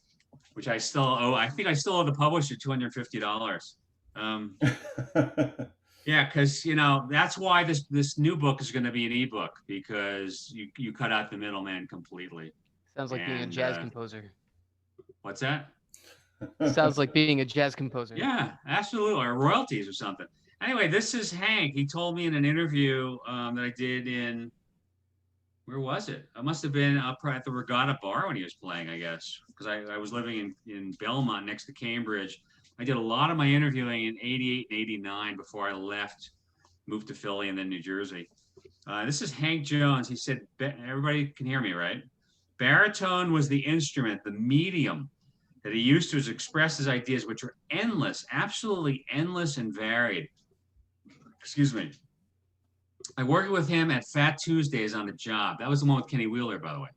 Speaker 2: which I still owe. I think I still owe the publisher $250. Because that's why this new book is going to be an ebook, because you cut out the middleman completely.
Speaker 3: Sounds like being a jazz composer.
Speaker 2: What's that?
Speaker 3: Sounds like being a jazz composer.
Speaker 2: Yeah, absolutely, or royalties or something. Anyway, this is Hank. He told me in an interview that I did in, where was it? It must have been up at the Regatta Bar when he was playing, I guess, because I was living in Belmont next to Cambridge. I did a lot of my interviewing in 88 and 89 before I left, moved to Philly and then New Jersey. This is Hank Jones. He said, everybody can hear me, right? Baritone was the instrument, the medium that he used to express his ideas, which were endless, absolutely endless and varied. Excuse me. I worked with him at Fat Tuesdays on a job. That was the one with Kenny Wheeler, by the way.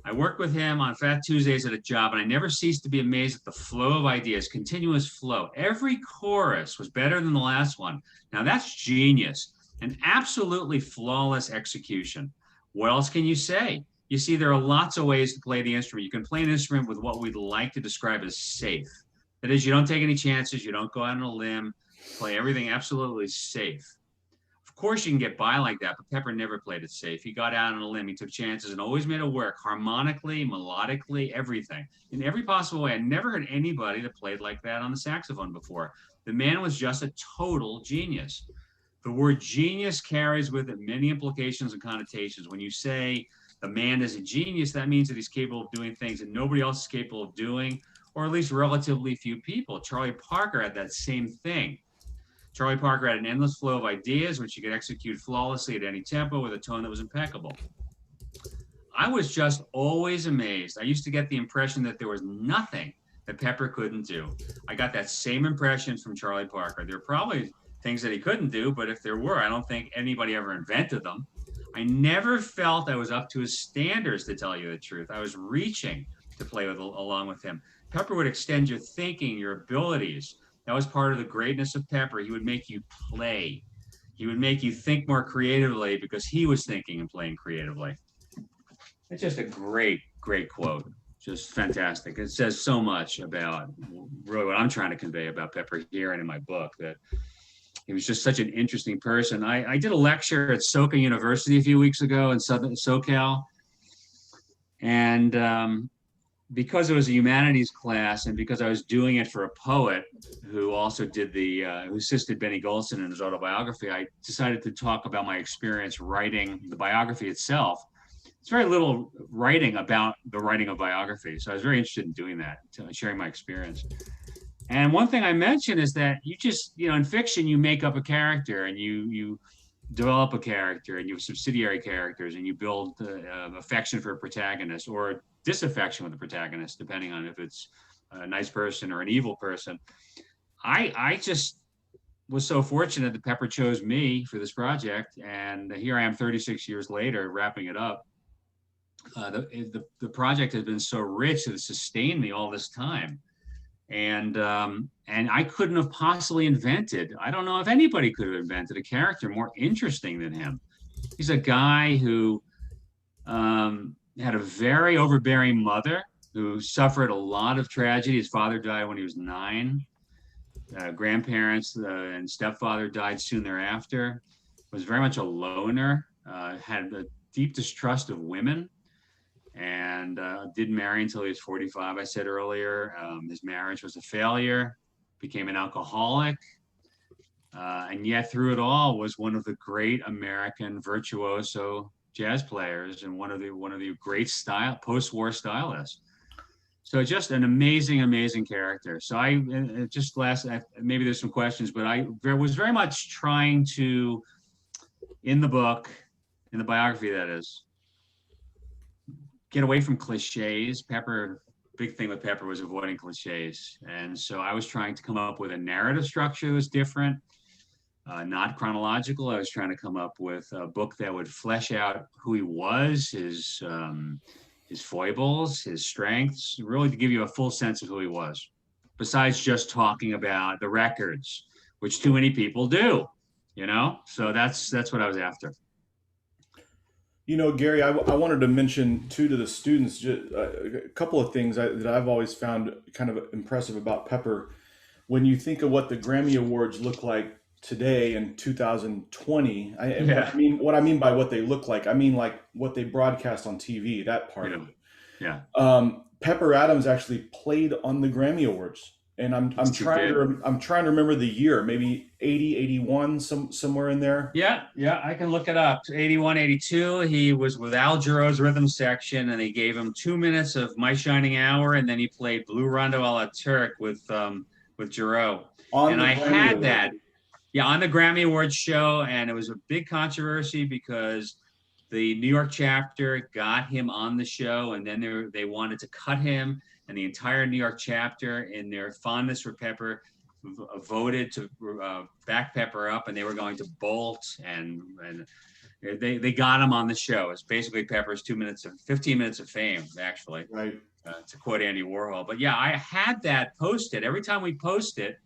Speaker 2: I worked with him on Fat Tuesdays at a job, and I never ceased to be amazed at the flow of ideas, continuous flow. Every chorus was better than the last one. Now that's genius, and absolutely flawless execution. What else can you say? You see, there are lots of ways to play the instrument. You can play an instrument with what we'd like to describe as safe. That is, you don't take any chances, you don't go out on a limb, play everything absolutely safe. Of course, you can get by like that, but Pepper never played it safe. He got out on a limb, he took chances, and always made it work harmonically, melodically, everything. In every possible way. I never heard anybody that played like that on the saxophone before. The man was just a total genius. The word genius carries with it many implications and connotations. When you say the man is a genius, that means that he's capable of doing things that nobody else is capable of doing, or at least relatively few people. Charlie Parker had that same thing. Charlie Parker had an endless flow of ideas, which he could execute flawlessly at any tempo with a tone that was impeccable. I was just always amazed. I used to get the impression that there was nothing that Pepper couldn't do. I got that same impression from Charlie Parker. There were probably things that he couldn't do, but if there were, I don't think anybody ever invented them. I never felt I was up to his standards, to tell you the truth. I was reaching to play along with him. Pepper would extend your thinking, your abilities. That was part of the greatness of Pepper. He would make you play. He would make you think more creatively because he was thinking and playing creatively. It's just a great, great quote. Just fantastic. It says so much about really what I'm trying to convey about Pepper here and in my book, that he was just such an interesting person. I did a lecture at Soka University a few weeks ago in Southern SoCal. And because it was a humanities class and because I was doing it for a poet who also did who assisted Benny Golson in his autobiography, I decided to talk about my experience writing the biography itself. It's very little writing about the writing of biography. So I was very interested in doing that, sharing my experience. And one thing I mentioned is that you just, in fiction, you make up a character and you develop a character and you have subsidiary characters and you build affection for a protagonist or disaffection with the protagonist, depending on if it's a nice person or an evil person. I just was so fortunate that Pepper chose me for this project. And here I am 36 years later, wrapping it up. The project has been so rich that it sustained me all this time. And I couldn't have possibly invented, I don't know if anybody could have invented a character more interesting than him. He's a guy who had a very overbearing mother who suffered a lot of tragedy. His father died when he was 9. Grandparents and stepfather died soon thereafter. Was very much a loner, had a deep distrust of women, and didn't marry until he was 45, I said earlier. His marriage was a failure, became an alcoholic, and yet through it all was one of the great American virtuoso jazz players and one of the great post-war stylists. So just an amazing, amazing character. So maybe there's some questions, but I was very much trying to, in the book, in the biography that is, get away from cliches. Big thing with Pepper was avoiding cliches. And so I was trying to come up with a narrative structure that was different, not chronological. I was trying to come up with a book that would flesh out who he was, his foibles, his strengths, really to give you a full sense of who he was, besides just talking about the records, which too many people do, So that's what I was after.
Speaker 1: Gary, I wanted to mention too to the students just a couple of things that I've always found kind of impressive about Pepper. When you think of what the Grammy Awards look like today in 2020, what I mean by what they look like, I mean like what they broadcast on TV, that part of it.
Speaker 2: Yeah.
Speaker 1: Pepper Adams actually played on the Grammy Awards. And I'm trying to remember the year, maybe 80, 81, somewhere in there.
Speaker 2: Yeah, I can look it up. 81, 82, he was with Al Jarreau's rhythm section, and they gave him 2 minutes of My Shining Hour, and then he played Blue Rondo a la Turk with Jarreau. And I had that, on the Grammy Awards show, and it was a big controversy because the New York chapter got him on the show, and then they wanted to cut him. And the entire New York chapter, in their fondness for Pepper, voted to back Pepper up, and they were going to bolt, and they got him on the show. It's basically Pepper's 15 minutes of fame, actually.
Speaker 1: Right.
Speaker 2: To quote Andy Warhol. But yeah, I had that posted. Every time we post it,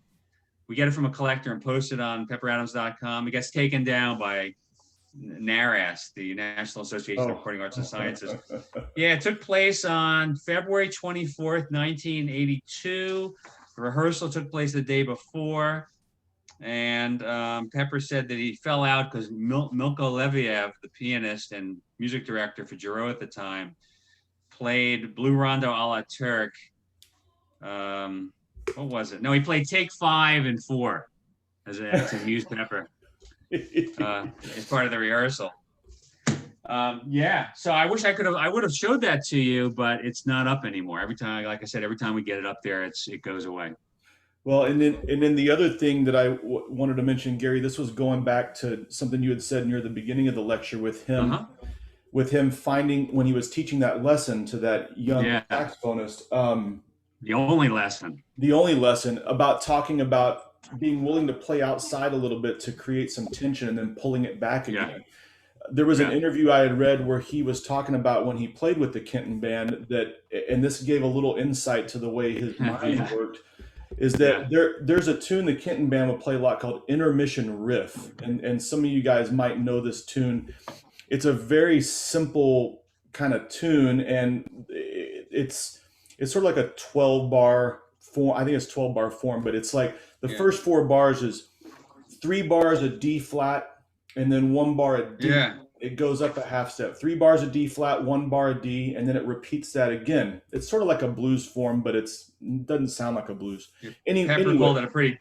Speaker 2: we get it from a collector and post it on pepperadams.com. It gets taken down by NARAS, the National Association of Recording Arts and Sciences. Yeah, it took place on February 24th, 1982. The rehearsal took place the day before. And Pepper said that he fell out because Milko Leviev, the pianist and music director for Jarreau at the time, played Blue Rondo a la Turk. What was it? No, he played Take 5 and 4 to amuse Pepper. As part of the rehearsal. Yeah. So I wish I would have showed that to you, but it's not up anymore. Every time, like I said, every time we get it up there, it goes away.
Speaker 1: Well, and then the other thing that I wanted to mention, Gary, this was going back to something you had said near the beginning of the lecture
Speaker 2: Uh-huh.
Speaker 1: with him finding when he was teaching that lesson to that young
Speaker 2: Yeah.
Speaker 1: saxophonist,
Speaker 2: The only lesson.
Speaker 1: the only lesson about talking about being willing to play outside a little bit to create some tension and then pulling it back
Speaker 2: Yeah.
Speaker 1: again. There was an
Speaker 2: Yeah.
Speaker 1: interview I had read where he was talking about when he played with the Kenton band that, and this gave a little insight to the way his mind
Speaker 2: Yeah.
Speaker 1: worked, is
Speaker 2: Yeah.
Speaker 1: that there's a tune the Kenton band would play a lot called Intermission Riff, and some of you guys might know this tune. It's a very simple kind of tune, and it's sort of like a 12 bar form. I think it's 12 bar form, but it's like the
Speaker 2: Yeah.
Speaker 1: first 4 bars is 3 bars of D flat, and then 1 bar of D.
Speaker 2: Yeah.
Speaker 1: It goes up a half step. 3 bars of D flat, 1 bar of D, and then it repeats that again. It's sort of like a blues form, but it doesn't sound like a blues.
Speaker 2: Pepper
Speaker 1: Anyway,
Speaker 2: called it a pretty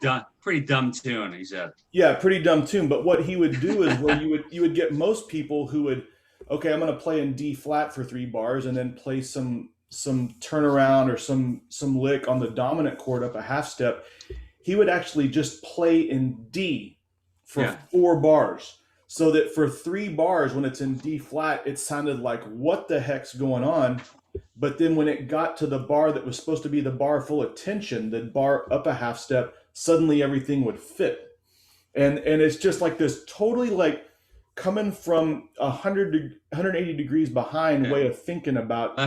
Speaker 2: dumb tune, he said.
Speaker 1: yeah, pretty dumb tune. But what he would do is where you would get most people who would, okay, I'm going to play in D flat for 3 bars, and then play some turnaround or some lick on the dominant chord up a half step. He would actually just play in D for
Speaker 2: Yeah.
Speaker 1: 4 bars. So that for 3 bars, when it's in D flat, it sounded like, what the heck's going on? But then when it got to the bar that was supposed to be the bar full of tension, the bar up a half step, suddenly everything would fit. And it's just like this totally like coming from 180 degrees behind way of thinking about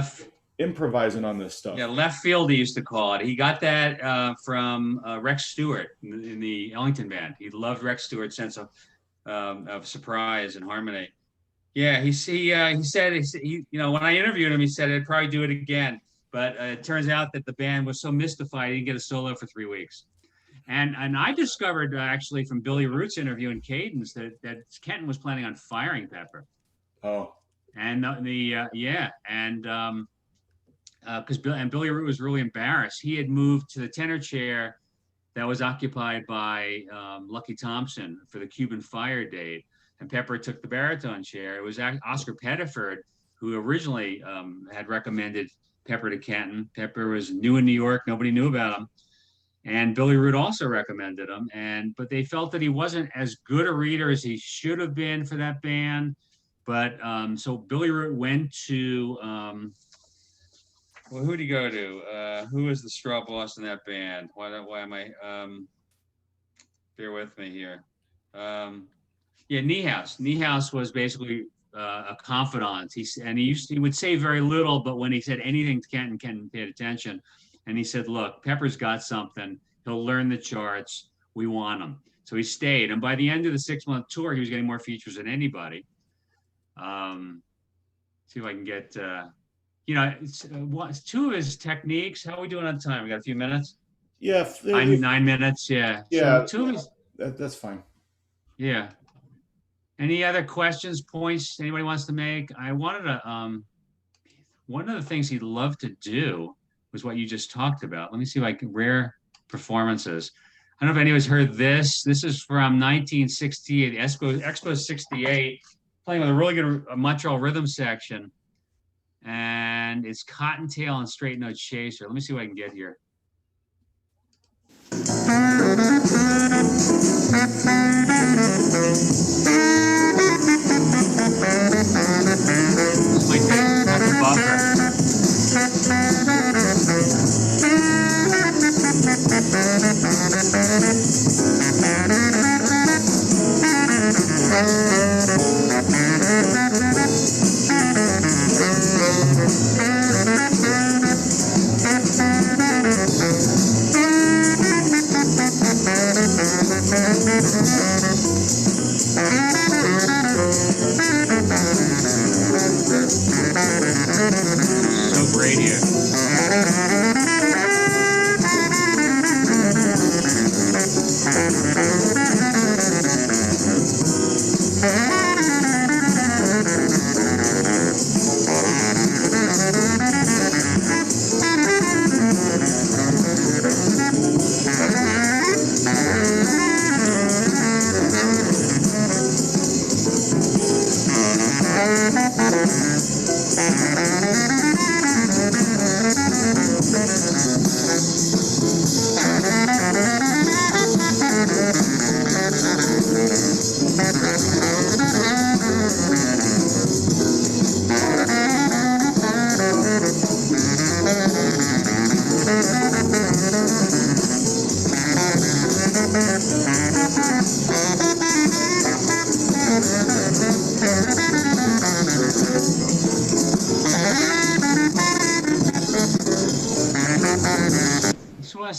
Speaker 1: improvising on this stuff.
Speaker 2: Yeah, left field, he used to call it. He got that from Rex Stewart in the Ellington band. He loved Rex Stewart's sense of surprise and harmony. Yeah, he said, when I interviewed him, he said I'd probably do it again. But it turns out that the band was so mystified, he didn't get a solo for 3 weeks. And I discovered actually from Billy Root's interview in Cadence that Kenton was planning on firing Pepper.
Speaker 1: Oh.
Speaker 2: And because Billy Root was really embarrassed. He had moved to the tenor chair that was occupied by Lucky Thompson for the Cuban Fire date, and Pepper took the baritone chair. It was Oscar Pettiford who originally had recommended Pepper to Kenton. Pepper was new in New York; nobody knew about him, and Billy Root also recommended him. But they felt that he wasn't as good a reader as he should have been for that band. But so Billy Root went to. Well, who did he go to? Who was the straw boss in that band? Why am I? Bear with me here. Niehaus. Niehaus was basically a confidant. He would say very little, but when he said anything to Kenton paid attention. And he said, "Look, Pepper's got something. He'll learn the charts. We want him." So he stayed. And by the end of the 6-month tour, he was getting more features than anybody. See if I can get. It's 2 of his techniques. How are we doing on time? We got a few minutes.
Speaker 1: Yeah,
Speaker 2: 9 minutes. Yeah.
Speaker 1: Yeah,
Speaker 2: So 2 of his.
Speaker 1: that's fine.
Speaker 2: Yeah. Any other questions, points anybody wants to make? I wanted to. One of the things he loved to do was what you just talked about. Let me see if I can rare performances. I don't know if anyone's heard this. This is from 1968, Expo 68, playing with a really good Montreal rhythm section. And it's Cottontail and Straight Note Chaser. Let me see what I can get here. This might have to buffer. So great here.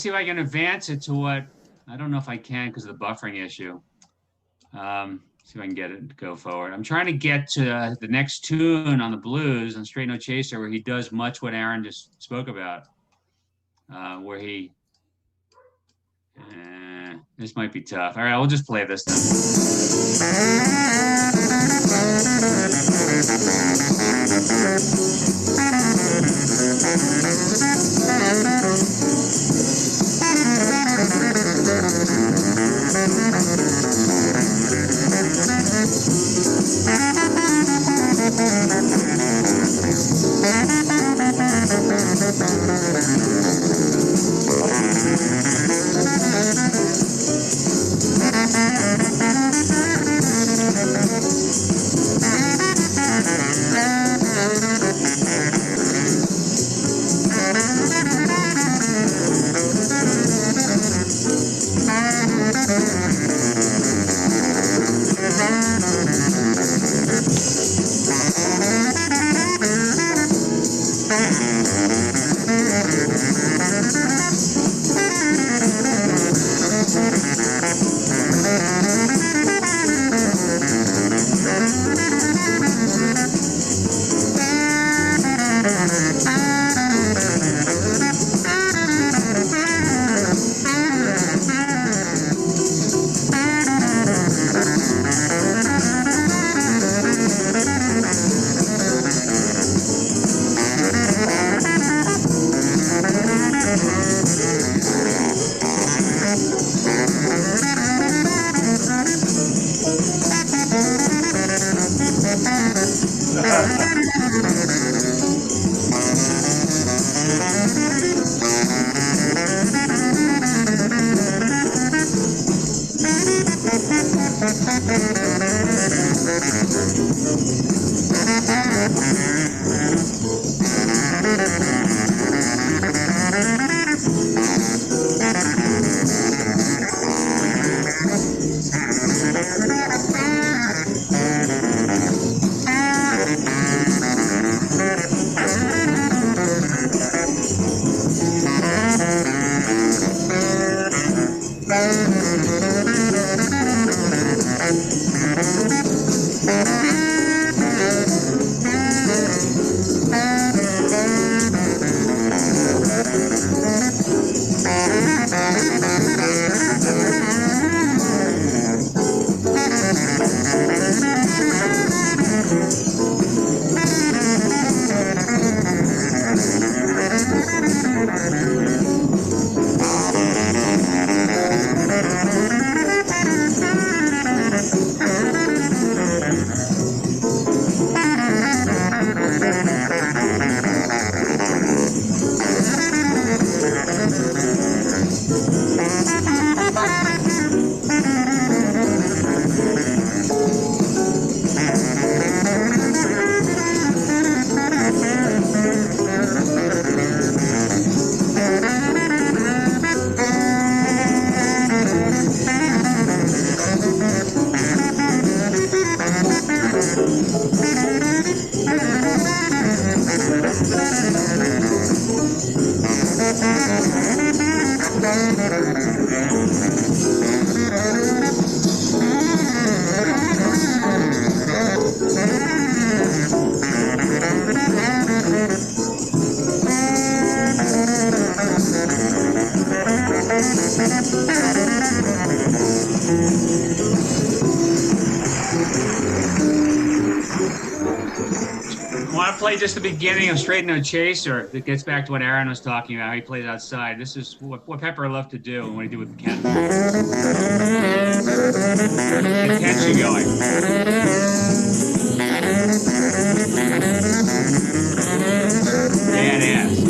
Speaker 2: see if I can advance it to what, I don't know if I can because of the buffering issue. See if I can get it to go forward. I'm trying to get to the next tune on the blues on Straight No Chaser, where he does much what Aaron just spoke about, where he, this might be tough. All right, we'll just play this play just the beginning of Straight No Chaser. It gets back to what Aaron was talking about, how he plays outside. This is what Pepper loved to do and what he did with the Ken. Get tension going. Badass.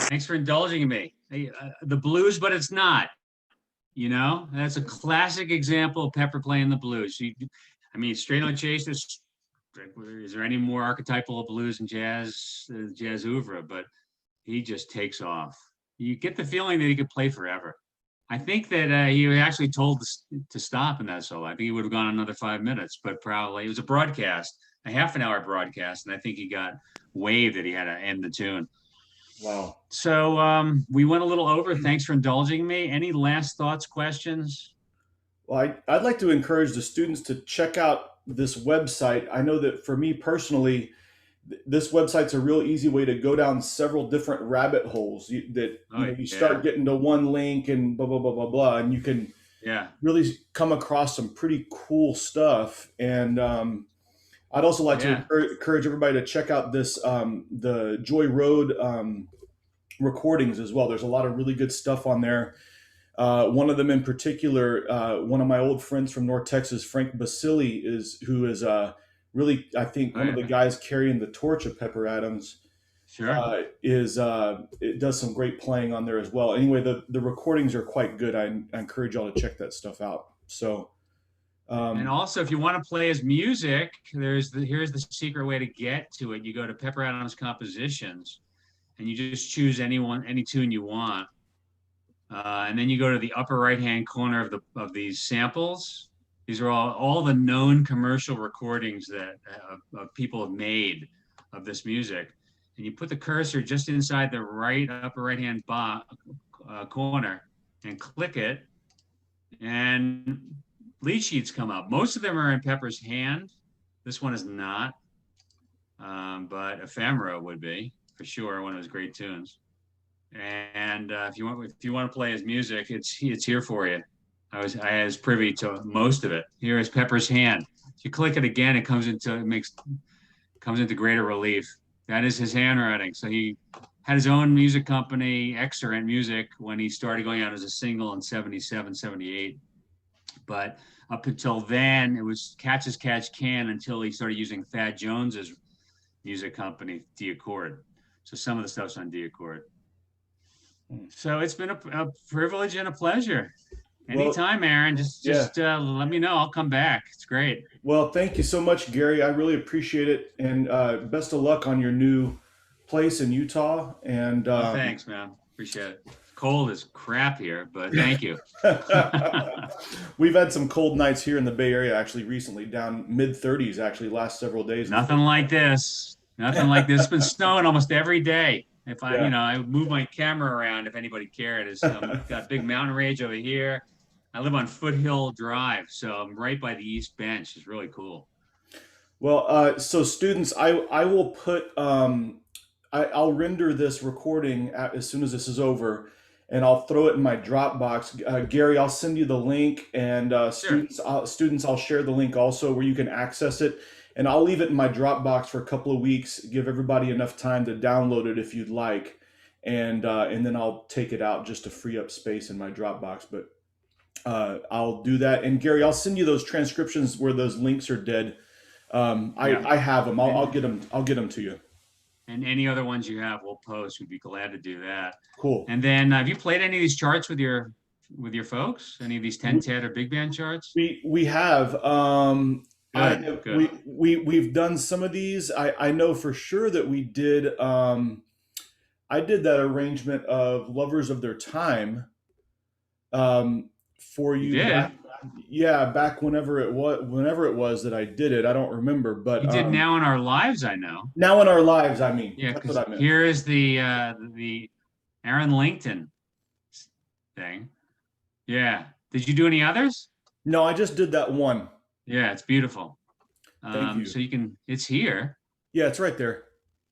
Speaker 2: Thanks for indulging me. The blues, but it's not. You know, that's a classic example of Pepper playing the blues. I mean, straight on chase. Is there any more archetypal of blues and jazz oeuvre? But he just takes off. You get the feeling that he could play forever. I think that he was actually told to stop in that solo. I think he would have gone another 5 minutes, but probably it was a broadcast, a half an hour broadcast, and I think he got waved that he had to end the tune.
Speaker 1: Wow.
Speaker 2: So we went a little over. Thanks for indulging me. Any last thoughts, questions?
Speaker 1: Well, I'd like to encourage the students to check out this website. I know that for me personally, this website's a real easy way to go down several different rabbit holes you start getting to one link and blah, blah, blah, blah, blah. And you can really come across some pretty cool stuff. And I'd also like to encourage everybody to check out this, the Joy Road recordings as well. There's a lot of really good stuff on there. One of them in particular, one of my old friends from North Texas, Frank Basili, who is really, I think, one of the guys carrying the torch of Pepper Adams.
Speaker 2: Sure.
Speaker 1: It does some great playing on there as well. Anyway, the recordings are quite good. I encourage y'all to check that stuff out. So,
Speaker 2: and also, if you want to play his music, here's the secret way to get to it. You go to Pepper Adams Compositions, and you just choose any tune you want. And then you go to the upper right-hand corner of these samples. These are all the known commercial recordings that people have made of this music. And you put the cursor just inside the upper right-hand corner and click it, and lead sheets come up. Most of them are in Pepper's hand. This one is not, but Ephemera would be for sure, one of his great tunes. And if you want to play his music, it's here for you. I was privy to most of it. Here is Pepper's hand. If you click it again, it comes into greater relief. That is his handwriting. So he had his own music company, Excellent Music, when he started going out as a single in 77, 78. But up until then, it was Catch as Catch Can until he started using Thad Jones's music company, D Accord. So some of the stuff's on D Accord. So it's been a privilege and a pleasure. Anytime, Aaron, just let me know. I'll come back. It's great.
Speaker 1: Well, thank you so much, Gary. I really appreciate it. And best of luck on your new place in Utah. And
Speaker 2: thanks, man. Appreciate it. Cold as crap here, but thank you.
Speaker 1: We've had some cold nights here in the Bay Area, actually, recently, down mid-30s, actually, last several days.
Speaker 2: Nothing like this. Nothing like this. It's been snowing almost every day. If I move my camera around, if anybody cared, I've got a big mountain range over here. I live on Foothill Drive, so I'm right by the East Bench. It's really cool.
Speaker 1: Well, so students, I will put, I'll render this recording as soon as this is over, and I'll throw it in my Dropbox. Gary, I'll send you the link, and students, I'll share the link also where you can access it. And I'll leave it in my Dropbox for a couple of weeks, give everybody enough time to download it if you'd like. And then I'll take it out just to free up space in my Dropbox. But I'll do that. And Gary, I'll send you those transcriptions where those links are dead. I have them. I'll get them. I'll get them to you.
Speaker 2: And any other ones you have, we'll post. We'd be glad to do that.
Speaker 1: Cool.
Speaker 2: And then have you played any of these charts with your folks? Any of these 10-10 or big band charts?
Speaker 1: We have.
Speaker 2: Good.
Speaker 1: We've done some of these. I know for sure that we did. I did that arrangement of Lovers of Their Time for you. Back whenever it was that I did it. I don't remember, but
Speaker 2: you did Now in Our Lives. I know.
Speaker 1: Now in Our Lives. I mean,
Speaker 2: yeah. That's what I meant. Here is the Aaron Langton thing. Yeah. Did you do any others?
Speaker 1: No, I just did that one.
Speaker 2: Yeah, it's beautiful.
Speaker 1: Thank you.
Speaker 2: So it's here.
Speaker 1: Yeah, it's right there.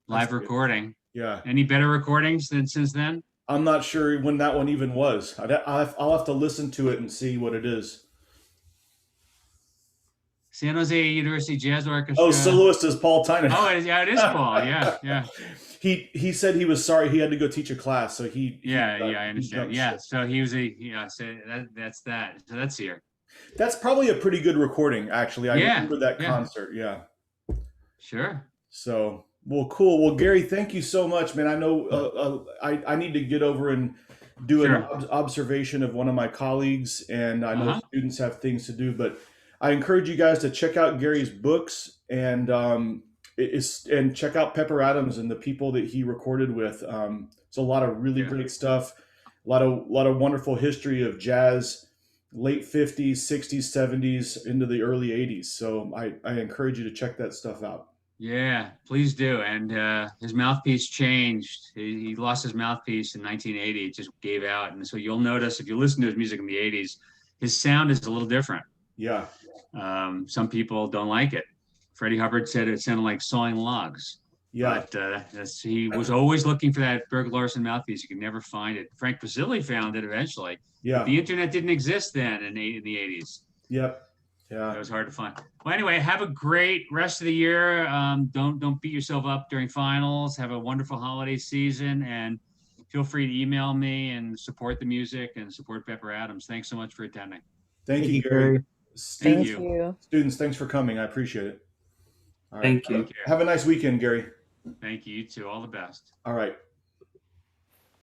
Speaker 2: Live recording.
Speaker 1: Yeah.
Speaker 2: Any better recordings since then?
Speaker 1: I'm not sure when that one even was. I'll have to listen to it and see what it is.
Speaker 2: San Jose University Jazz Orchestra.
Speaker 1: Oh, soloist is Paul Tynan.
Speaker 2: Oh, it is Paul. Yeah.
Speaker 1: He said he was sorry he had to go teach a class, so
Speaker 2: I understand. Yeah, so he was so that's that. So that's here.
Speaker 1: That's probably a pretty good recording, actually. I remember that concert. Yeah.
Speaker 2: Sure.
Speaker 1: So, well, cool. Well, Gary, thank you so much, man. I know I need to get over and do an observation of one of my colleagues, and I know students have things to do, but I encourage you guys to check out Gary's books and check out Pepper Adams and the people that he recorded with. It's a lot of really great stuff. lot of wonderful history of jazz, late 50s, 60s, 70s into the early 80s. So I encourage you to check that stuff out.
Speaker 2: Yeah, please do. And his mouthpiece changed. He lost his mouthpiece in 1980. It just gave out. And so you'll notice if you listen to his music in the 80s, his sound is a little different.
Speaker 1: Yeah.
Speaker 2: Some people don't like it. Freddie Hubbard said it sounded like sawing logs.
Speaker 1: Yeah.
Speaker 2: But he was always looking for that Berg Larson mouthpiece. You could never find it. Frank Basile found it eventually.
Speaker 1: Yeah.
Speaker 2: But the internet didn't exist then in the 80s.
Speaker 1: Yep. Yeah.
Speaker 2: It was hard to find. Well, anyway, have a great rest of the year. Don't beat yourself up during finals. Have a wonderful holiday season, and feel free to email me and support the music and support Pepper Adams. Thanks so much for attending.
Speaker 1: Thank you, Gary.
Speaker 2: Thank
Speaker 1: Students,
Speaker 2: you.
Speaker 1: Students, thanks for coming. I appreciate it. All right.
Speaker 4: Thank you.
Speaker 2: Take care.
Speaker 1: Have a nice weekend, Gary.
Speaker 2: Thank you. You too. All the best.
Speaker 1: All right.